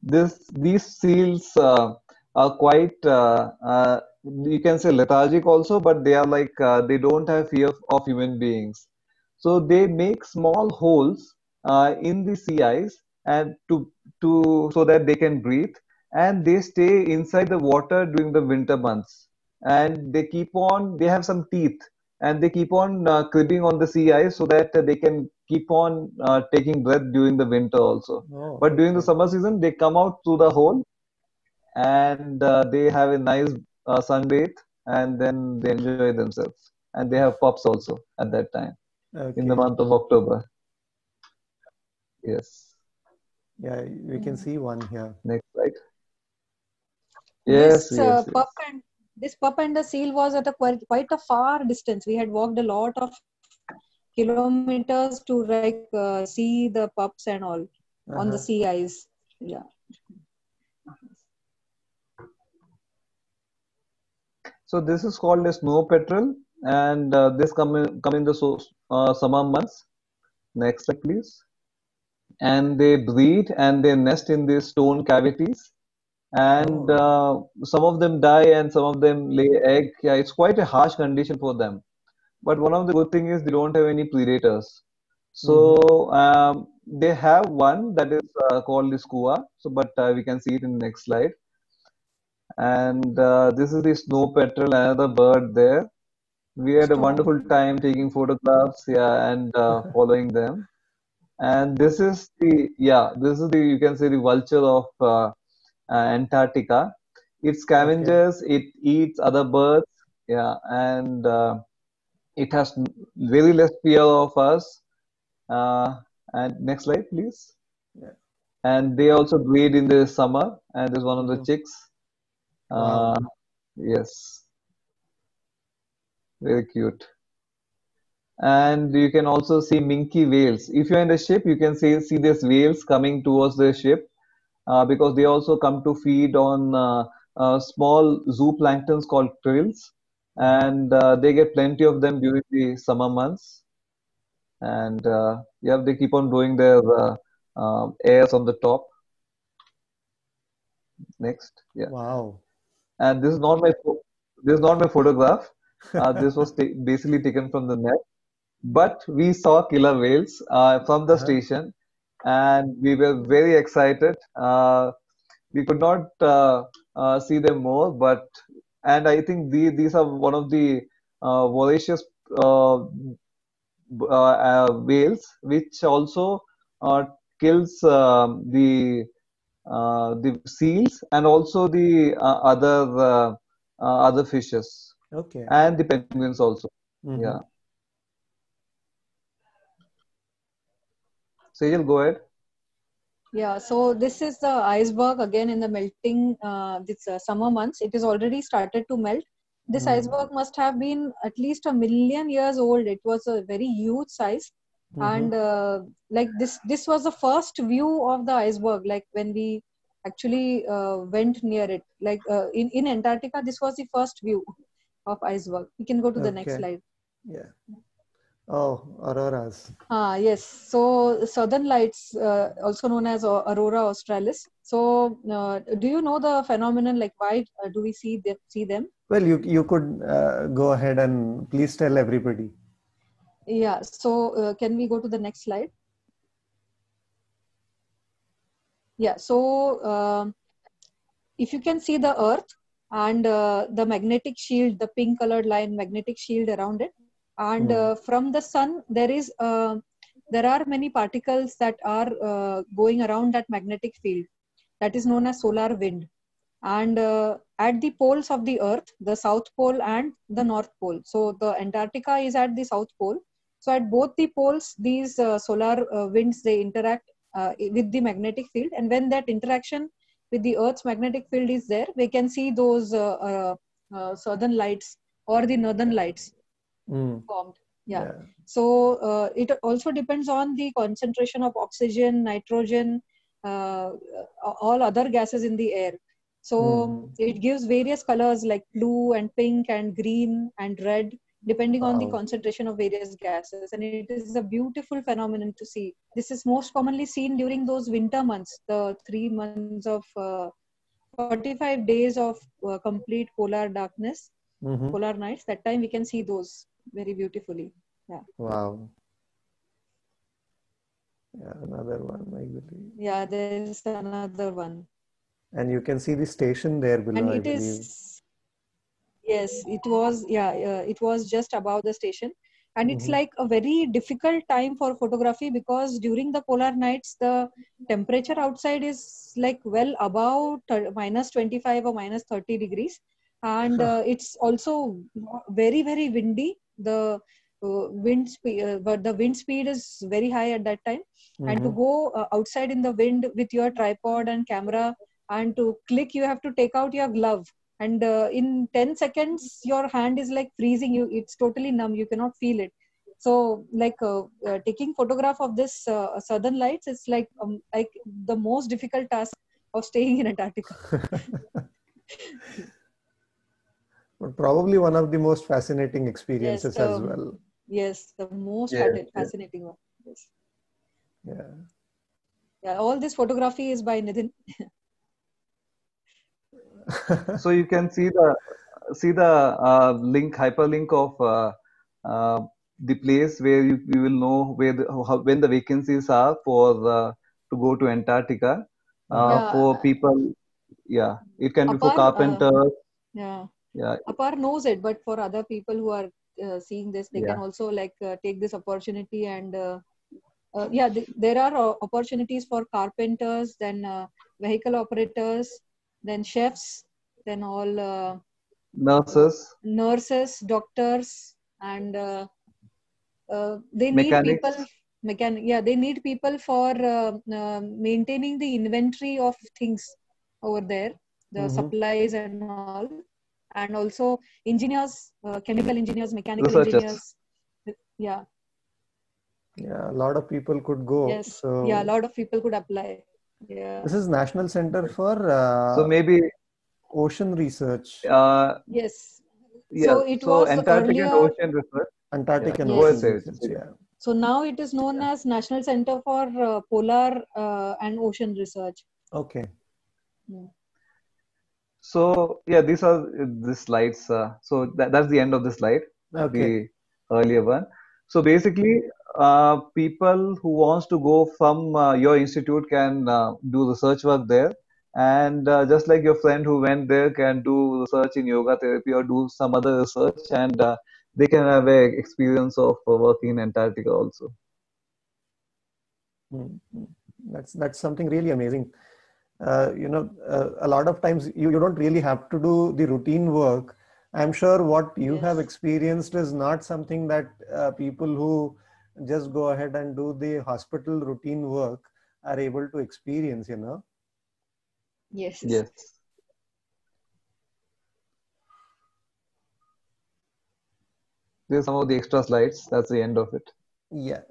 [SPEAKER 2] these seals are quite you can say lethargic also, but they are like they don't have fear of human beings. So they make small holes in the sea ice and to so that they can breathe, and they stay inside the water during the winter months. And they have some teeth, and they keep on cribbing on the sea ice so that they can keep on taking breath during the winter also.
[SPEAKER 1] Oh,
[SPEAKER 2] But during the
[SPEAKER 1] okay.
[SPEAKER 2] summer season, they come out through the hole, and they have a nice sunbathe, and then they enjoy themselves. And they have pups also at that time in the
[SPEAKER 1] Okay.
[SPEAKER 2] month of October. Yes.
[SPEAKER 1] Yeah, we can
[SPEAKER 3] Mm.
[SPEAKER 1] see one here.
[SPEAKER 2] Next slide. Yes,
[SPEAKER 3] This
[SPEAKER 2] yes,
[SPEAKER 3] pup
[SPEAKER 2] yes.
[SPEAKER 3] and this pup and the seal was at a quite a far distance. We had walked a lot of kilometers to see the pups and all on the
[SPEAKER 1] Uh-huh.
[SPEAKER 3] sea ice. Yeah.
[SPEAKER 2] So this is called a snow petrel, and this come in the summer months. Next slide, please. And they breed and they nest in these stone cavities, and
[SPEAKER 1] Oh.
[SPEAKER 2] some of them die and some of them lay egg. Yeah, it's quite a harsh condition for them. But one of the good thing is they don't have any predators.
[SPEAKER 1] Mm-hmm.
[SPEAKER 2] So they have one that is called the skua. So, but we can see it in the next slide. And this is the snow petrel, another bird there. We had a
[SPEAKER 3] Stone.
[SPEAKER 2] wonderful time taking photographs, yeah, and following them. And this is the you can say the vulture of Antarctica. It
[SPEAKER 1] Okay.
[SPEAKER 2] scavenges, it eats other birds, yeah, and it has very less fear of us. Uh, and next slide, please.
[SPEAKER 1] Yeah.
[SPEAKER 2] And they also breed in the summer, and there's one of the
[SPEAKER 1] Mm-hmm.
[SPEAKER 2] chicks. Uh,
[SPEAKER 1] Wow.
[SPEAKER 2] yes, very cute. And you can also see minke whales. If you're in the ship, you can see these whales coming towards the ship because they also come to feed on small zooplanktons called trills,
[SPEAKER 1] Uh-huh.
[SPEAKER 2] and they get plenty of them during the summer months. And yeah, they keep on doing their airs on the top. Next, yeah.
[SPEAKER 1] Wow.
[SPEAKER 2] And this is not my photograph. This was basically taken from the net. But we saw killer whales from the
[SPEAKER 1] Uh-huh.
[SPEAKER 2] station, and we were very excited. We could not see them more, but and I think these are one of the voracious uh, whales, which also uh, kills the seals and also the other fishes
[SPEAKER 1] Okay.
[SPEAKER 2] and the penguins also. Yeah.
[SPEAKER 1] Mm-hmm.
[SPEAKER 2] Sejal, go ahead.
[SPEAKER 3] Yeah, so this is the iceberg again in the melting this summer months. It is already started to melt. This
[SPEAKER 1] Mm-hmm.
[SPEAKER 3] iceberg must have been at least a million years old. It was a very huge size,
[SPEAKER 1] Mm-hmm.
[SPEAKER 3] and this was the first view of the iceberg. Like when we actually went near it, like in Antarctica, this was the first view of iceberg. We can go to the next
[SPEAKER 1] Okay.
[SPEAKER 3] slide.
[SPEAKER 1] Yeah. Oh, auroras.
[SPEAKER 3] Yes. So Southern Lights, also known as Aurora Australis. So, do you know the phenomenon? Like, why do we see them?
[SPEAKER 1] Well, you could go ahead and please tell everybody.
[SPEAKER 3] Yeah. So, can we go to the next slide? Yeah. So, if you can see the Earth and the magnetic shield, the pink colored line magnetic shield around it, and
[SPEAKER 1] Mm.
[SPEAKER 3] from the sun, there are many particles that are going around that magnetic field. That is known as solar wind. And at the poles of the earth, the south pole and the north pole, so the Antarctica is at the south pole, so at both the poles these solar winds, they interact with the magnetic field, and when that interaction with the Earth's magnetic field is there, we can see those southern lights or the northern lights formed. Yeah. So it also depends on the concentration of oxygen, nitrogen, all other gases in the air. So it gives various colors like blue and pink and green and red, depending on the concentration of various gases. And it is a beautiful phenomenon to see. This is most commonly seen during those winter months, the 3 months of 45 days of complete polar darkness, polar nights. That time we can see those very beautifully. Yeah.
[SPEAKER 1] Wow. Yeah, another one, I believe.
[SPEAKER 3] Yeah, there is another one.
[SPEAKER 1] And you can see the station there below,
[SPEAKER 3] And
[SPEAKER 1] I
[SPEAKER 3] it
[SPEAKER 1] believe.
[SPEAKER 3] is, yes, it was, it was just above the station. And it's like a very difficult time for photography, because during the polar nights, the temperature outside is like well above minus 25 or minus 30 degrees. And it's also very, very windy. The but the wind speed is very high at that time. And to go outside in the wind with your tripod and camera and to click, you have to take out your glove. And in 10 seconds, your hand is like freezing you. It's totally numb. You cannot feel it. So like taking photograph of this southern lights is like the most difficult task of staying in Antarctica.
[SPEAKER 1] But probably one of the most fascinating experiences as well.
[SPEAKER 3] Yes, the most fascinating one. Yes.
[SPEAKER 1] Yeah.
[SPEAKER 2] Yeah,
[SPEAKER 3] all this photography is by Nidhin.
[SPEAKER 2] So you can see the link, hyperlink of the place where you will know where when the vacancies are for to go to Antarctica. For people, it can be for carpenters.
[SPEAKER 3] Apar knows it, but for other people who are seeing this, they can also like take this opportunity. And there are opportunities for carpenters, then vehicle operators, then chefs, then all nurses, doctors, and they need
[SPEAKER 2] mechanics.
[SPEAKER 3] people. They need people for maintaining the inventory of things over there, the supplies and all. And also engineers, chemical engineers, mechanical engineers. Yeah,
[SPEAKER 1] a lot of people could go.
[SPEAKER 3] Yes.
[SPEAKER 1] So
[SPEAKER 3] a lot of people could apply. Yeah.
[SPEAKER 1] This is National Center for
[SPEAKER 2] so maybe
[SPEAKER 1] Ocean Research.
[SPEAKER 3] Yes.
[SPEAKER 2] Yeah.
[SPEAKER 3] So it was
[SPEAKER 2] Antarctic
[SPEAKER 3] earlier,
[SPEAKER 2] and Ocean Research.
[SPEAKER 1] Antarctic and
[SPEAKER 3] Yes.
[SPEAKER 1] Ocean Research. Yeah.
[SPEAKER 3] So now it is known as National Center for Polar and Ocean Research.
[SPEAKER 1] Okay.
[SPEAKER 2] So these are the slides. So that's the end of the slide.
[SPEAKER 1] Okay.
[SPEAKER 2] The earlier one. So basically, people who wants to go from your institute can do research work there, and just like your friend who went there can do research in yoga therapy or do some other research, and they can have a experience of working in Antarctica also.
[SPEAKER 1] That's something really amazing. A lot of times you don't really have to do the routine work. I'm sure what you have experienced is not something that people who just go ahead and do the hospital routine work are able to experience,
[SPEAKER 3] Yes.
[SPEAKER 2] Yes. These are some of the extra slides. That's the end of it.
[SPEAKER 1] Yeah.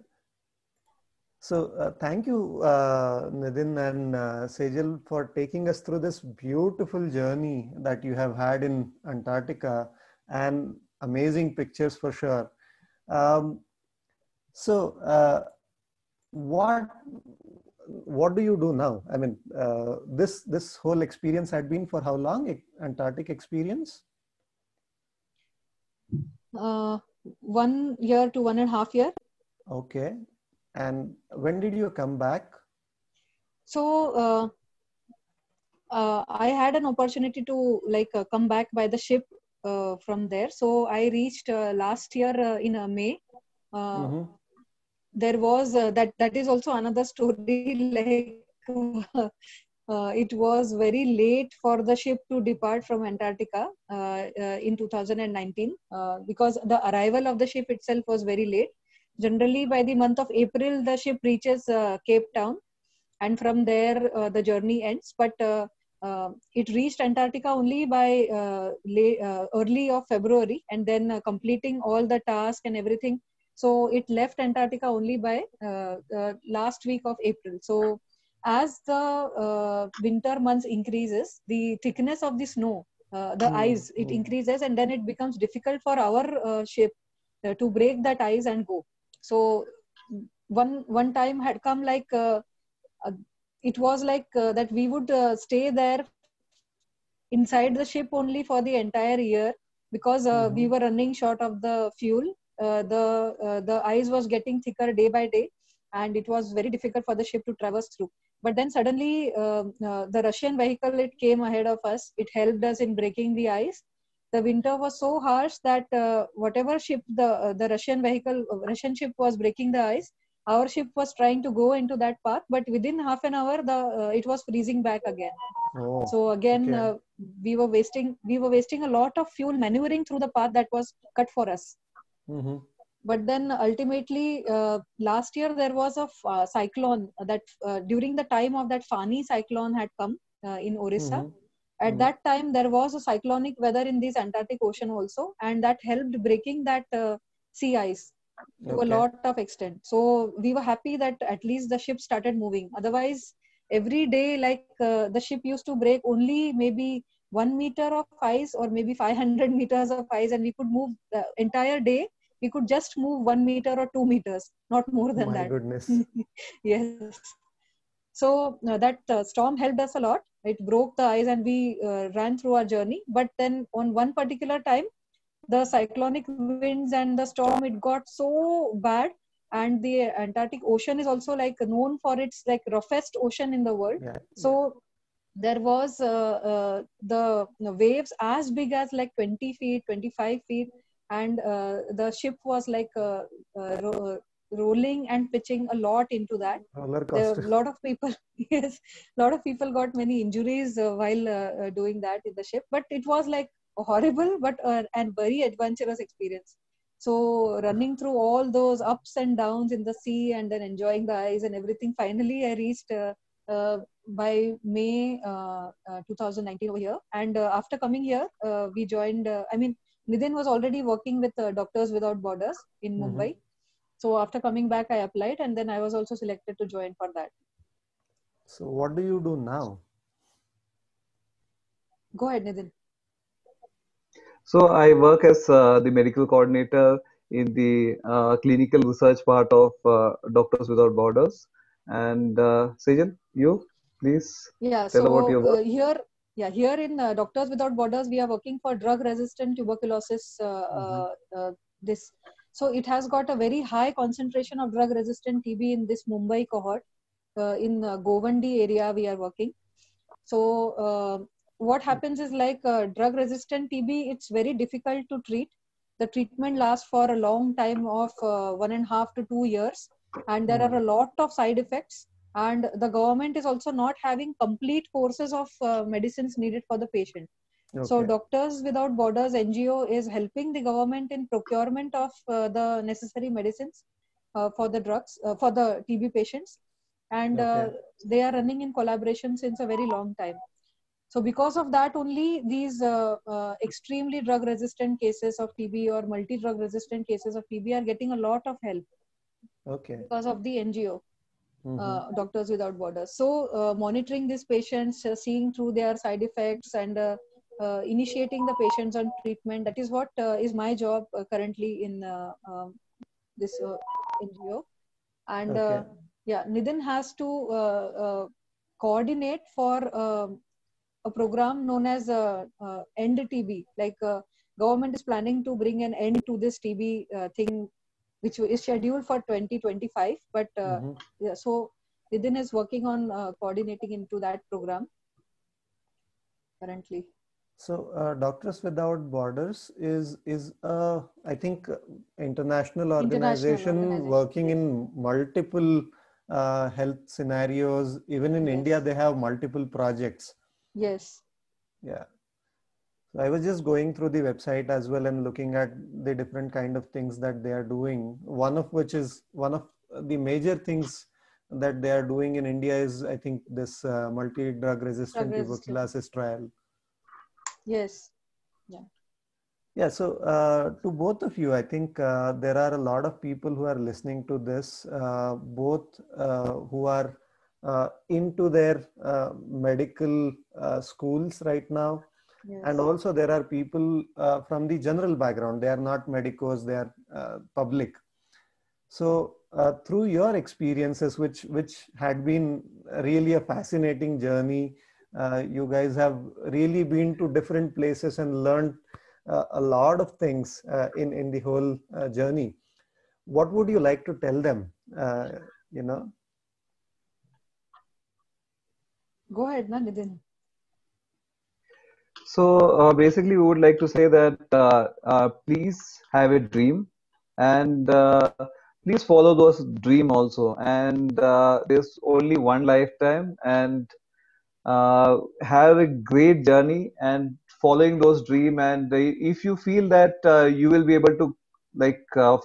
[SPEAKER 1] So thank you, Nidhin and Sejal, for taking us through this beautiful journey that you have had in Antarctica, and amazing pictures for sure. What do you do now? I mean, this whole experience had been for how long? Antarctic experience?
[SPEAKER 3] 1 year to 1.5 years.
[SPEAKER 1] Okay. And when did you come back?
[SPEAKER 3] So I had an opportunity to come back by the ship from there. So I reached last year in May. There was that is also another story. It was very late for the ship to depart from Antarctica in 2019 because the arrival of the ship itself was very late. Generally, by the month of April, the ship reaches Cape Town, and from there the journey ends. But it reached Antarctica only by early of February, and then completing all the tasks and everything. So it left Antarctica only by last week of April. So as the winter months increases, the thickness of the snow, the ice, it increases, and then it becomes difficult for our ship to break that ice and go. So one time had come, like it was like that we would stay there inside the ship only for the entire year, because we were running short of the fuel. The ice was getting thicker day by day, and it was very difficult for the ship to traverse through. But then suddenly the Russian vehicle, it came ahead of us. It helped us in breaking the ice. The winter was so harsh that whatever ship the Russian ship was breaking the ice, our ship was trying to go into that path, but within half an hour it was freezing back again. So again, we were wasting a lot of fuel maneuvering through the path that was cut for us. But then ultimately, last year there was a cyclone that during the time of that Fani cyclone had come in Orissa. At that time, there was a cyclonic weather in this Antarctic Ocean also, and that helped breaking that sea ice to a lot of extent. So we were happy that at least the ship started moving. Otherwise, every day, like the ship used to break only maybe 1 meter of ice or maybe 500 meters of ice, and we could move the entire day. We could just move 1 meter or 2 meters, not more than that.
[SPEAKER 1] My goodness.
[SPEAKER 3] Yes. So that storm helped us a lot. It broke the ice and we ran through our journey. But then on one particular time, the cyclonic winds and the storm, it got so bad. And the Antarctic Ocean is also like known for its like roughest ocean in the world. So there was the waves as big as like 20 feet, 25 feet. And the ship was like rolling and pitching a lot into that. A lot of people, yes, a lot of people got many injuries while doing that in the ship. But it was like a horrible but and very adventurous experience. So running through all those ups and downs in the sea and then enjoying the ice and everything. Finally, I reached by May 2019 over here. And after coming here, we joined. Nidin was already working with Doctors Without Borders in Mumbai. So after coming back, I applied, and then I was also selected to join for that.
[SPEAKER 1] So what do you do now?
[SPEAKER 3] Go ahead, Nidin.
[SPEAKER 2] So I work as the medical coordinator in the clinical research part of Doctors Without Borders. And Sejal, you please tell about your work.
[SPEAKER 3] Here in Doctors Without Borders, we are working for drug-resistant tuberculosis. So it has got a very high concentration of drug-resistant TB in this Mumbai cohort. In Govandi area, we are working. So what happens is like drug-resistant TB, it's very difficult to treat. The treatment lasts for a long time of 1.5 to 2 years. And there are a lot of side effects. And the government is also not having complete courses of medicines needed for the patient. So Doctors Without Borders NGO is helping the government in procurement of the necessary medicines for the drugs, for the TB patients. And they are running in collaboration since a very long time. So because of that only, these extremely drug-resistant cases of TB or multi-drug resistant cases of TB are getting a lot of help. Because of the NGO. Doctors Without Borders. So monitoring these patients, seeing through their side effects, and initiating the patients on treatment. That is what is my job currently in this NGO. And Nidin has to coordinate for a program known as End TB. Like government is planning to bring an end to this TB thing, which is scheduled for 2025. But so Nidin is working on coordinating into that program currently.
[SPEAKER 1] So Doctors Without Borders is I think international organization working in multiple health scenarios. Even in India, they have multiple projects.
[SPEAKER 3] Yes.
[SPEAKER 1] Yeah. So I was just going through the website as well and looking at the different kind of things that they are doing. One of which is one of the major things that they are doing in India is, I think, this multi-drug resistant tuberculosis trial.
[SPEAKER 3] Yes. Yeah.
[SPEAKER 1] Yeah, so to both of you, I think there are a lot of people who are listening to this, both who are into their medical schools right now.
[SPEAKER 3] Yes.
[SPEAKER 1] And also there are people from the general background. They are not medicos, they are public. So through your experiences, which had been really a fascinating journey, you guys have really been to different places and learned a lot of things in the whole journey. What would you like to tell them? You know.
[SPEAKER 3] Go ahead, na Nidhin.
[SPEAKER 2] So basically, we would like to say that please have a dream, and please follow those dream also. And there's only one lifetime, and have a great journey and following those dream. And if you feel that you will be able to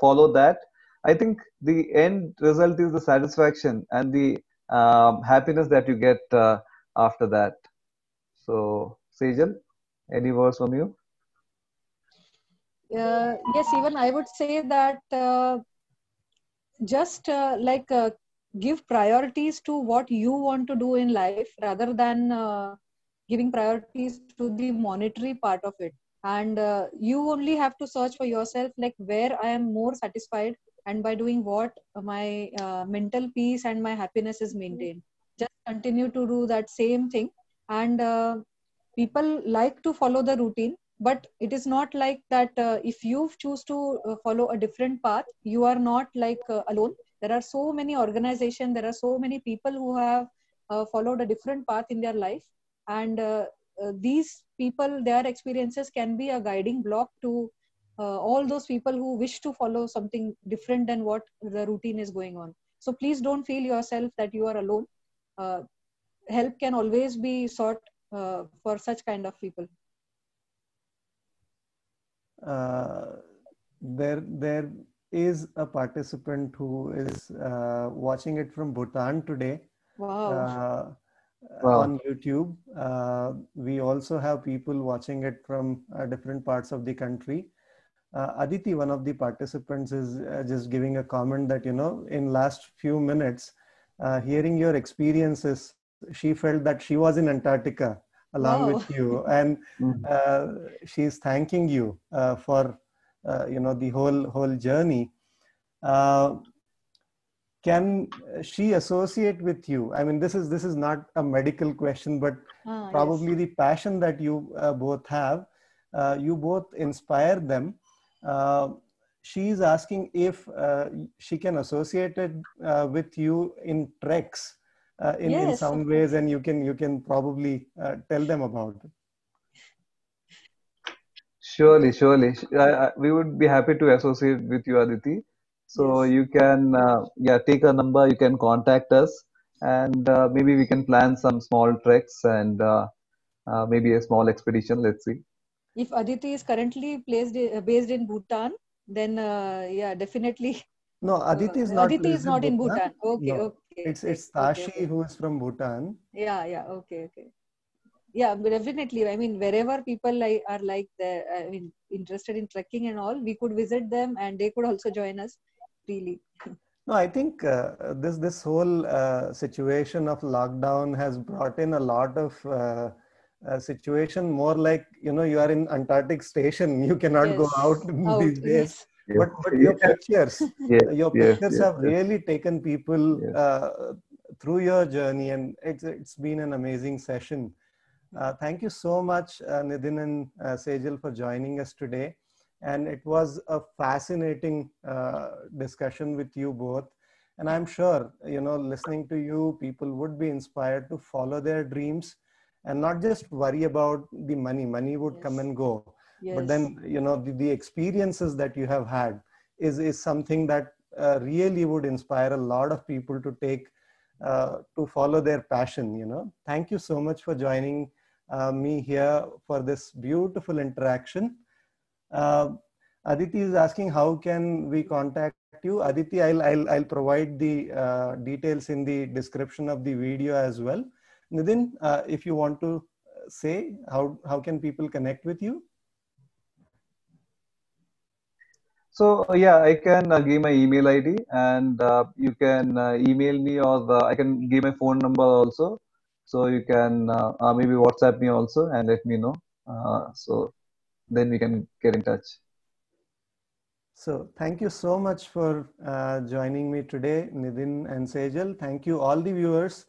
[SPEAKER 2] follow that, I think the end result is the satisfaction and the happiness that you get after that. So, Sejal, any words from you?
[SPEAKER 3] Yes, even I would say that just give priorities to what you want to do in life rather than giving priorities to the monetary part of it. And you only have to search for yourself, like where I am more satisfied and by doing what my mental peace and my happiness is maintained. Just continue to do that same thing. And people like to follow the routine, but it is not like that. If you choose to follow a different path, you are not alone. There are so many organizations, there are so many people who have followed a different path in their life, and these people, their experiences can be a guiding block to all those people who wish to follow something different than what the routine is going on. So please don't feel yourself that you are alone. uh, Help can always be sought for such kind of people.
[SPEAKER 1] There is a participant who is watching it from Bhutan today.
[SPEAKER 3] Wow.
[SPEAKER 1] On YouTube. We also have people watching it from different parts of the country. Aditi, one of the participants, is just giving a comment that, in last few minutes, hearing your experiences, she felt that she was in Antarctica along
[SPEAKER 3] Wow.
[SPEAKER 1] with you, and she's thanking you for the whole journey. Can she associate with you? I mean, this is not a medical question, but probably
[SPEAKER 3] Yes.
[SPEAKER 1] the passion that you both have, you both inspire them. She's asking if she can associate it with you in treks in
[SPEAKER 3] Yes,
[SPEAKER 1] some
[SPEAKER 3] of
[SPEAKER 1] ways,
[SPEAKER 3] course.
[SPEAKER 1] and you can probably tell them about it.
[SPEAKER 2] Surely, surely. We would be happy to associate with you, Aditi. So
[SPEAKER 3] Yes.
[SPEAKER 2] you can, yeah, take a number, you can contact us, and maybe we can plan some small treks and maybe a small expedition. Let's see.
[SPEAKER 3] If Aditi is currently based in Bhutan, then yeah, definitely.
[SPEAKER 1] No, Aditi is not
[SPEAKER 3] Aditi is
[SPEAKER 1] based in
[SPEAKER 3] not in
[SPEAKER 1] Bhutan.
[SPEAKER 3] Bhutan. Okay,
[SPEAKER 1] No,
[SPEAKER 3] okay,
[SPEAKER 1] it's
[SPEAKER 3] okay, okay.
[SPEAKER 1] Tashi who is from Bhutan.
[SPEAKER 3] Yeah, yeah, okay, okay. Yeah, but definitely. I mean, wherever people are interested in trekking and all, we could visit them, and they could also join us freely.
[SPEAKER 1] No, I think this whole situation of lockdown has brought in a lot of situation more like, you are in Antarctic station. You cannot go
[SPEAKER 3] Yes,
[SPEAKER 1] out
[SPEAKER 3] out.
[SPEAKER 1] these days.
[SPEAKER 3] Yes.
[SPEAKER 2] Yes,
[SPEAKER 1] But your pictures,
[SPEAKER 2] yes,
[SPEAKER 1] your
[SPEAKER 2] yes,
[SPEAKER 1] pictures
[SPEAKER 2] yes,
[SPEAKER 1] have
[SPEAKER 2] yes,
[SPEAKER 1] really taken people
[SPEAKER 2] yes.
[SPEAKER 1] through your journey, and it's been an amazing session. Thank you so much, Nidhin and Sejal, for joining us today. And it was a fascinating discussion with you both. And I'm sure, listening to you, people would be inspired to follow their dreams and not just worry about the money. Money would come
[SPEAKER 3] Yes.
[SPEAKER 1] and go. But
[SPEAKER 3] Yes.
[SPEAKER 1] then, the experiences that you have had is something that really would inspire a lot of people to take, to follow their passion. Thank you so much for joining me here for this beautiful interaction. Aditi is asking, how can we contact contact you. Aditi, I'll provide the details in the description of the video as well. Nidhin, if you want to say how can people connect with you?
[SPEAKER 2] So yeah, I can give my email ID, and you can email me, or I can give my phone number also. So you can maybe WhatsApp me also and let me know. So then we can get in touch.
[SPEAKER 1] So thank you so much for joining me today, Nidhin and Sejal. Thank you all the viewers.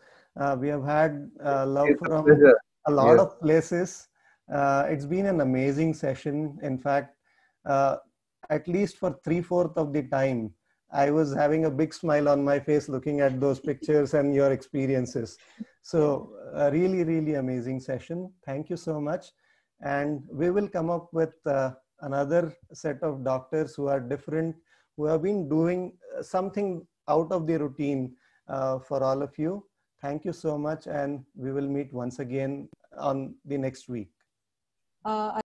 [SPEAKER 1] We have had love
[SPEAKER 2] It's a
[SPEAKER 1] from
[SPEAKER 2] pleasure.
[SPEAKER 1] a lot
[SPEAKER 2] Yes.
[SPEAKER 1] of places. It's been an amazing session. In fact, uh, at least for 3/4 of the time, I was having a big smile on my face looking at those pictures and your experiences. So a really, really amazing session. Thank you so much. And we will come up with another set of doctors who are different, who have been doing something out of the routine for all of you. Thank you so much. And we will meet once again on the next week.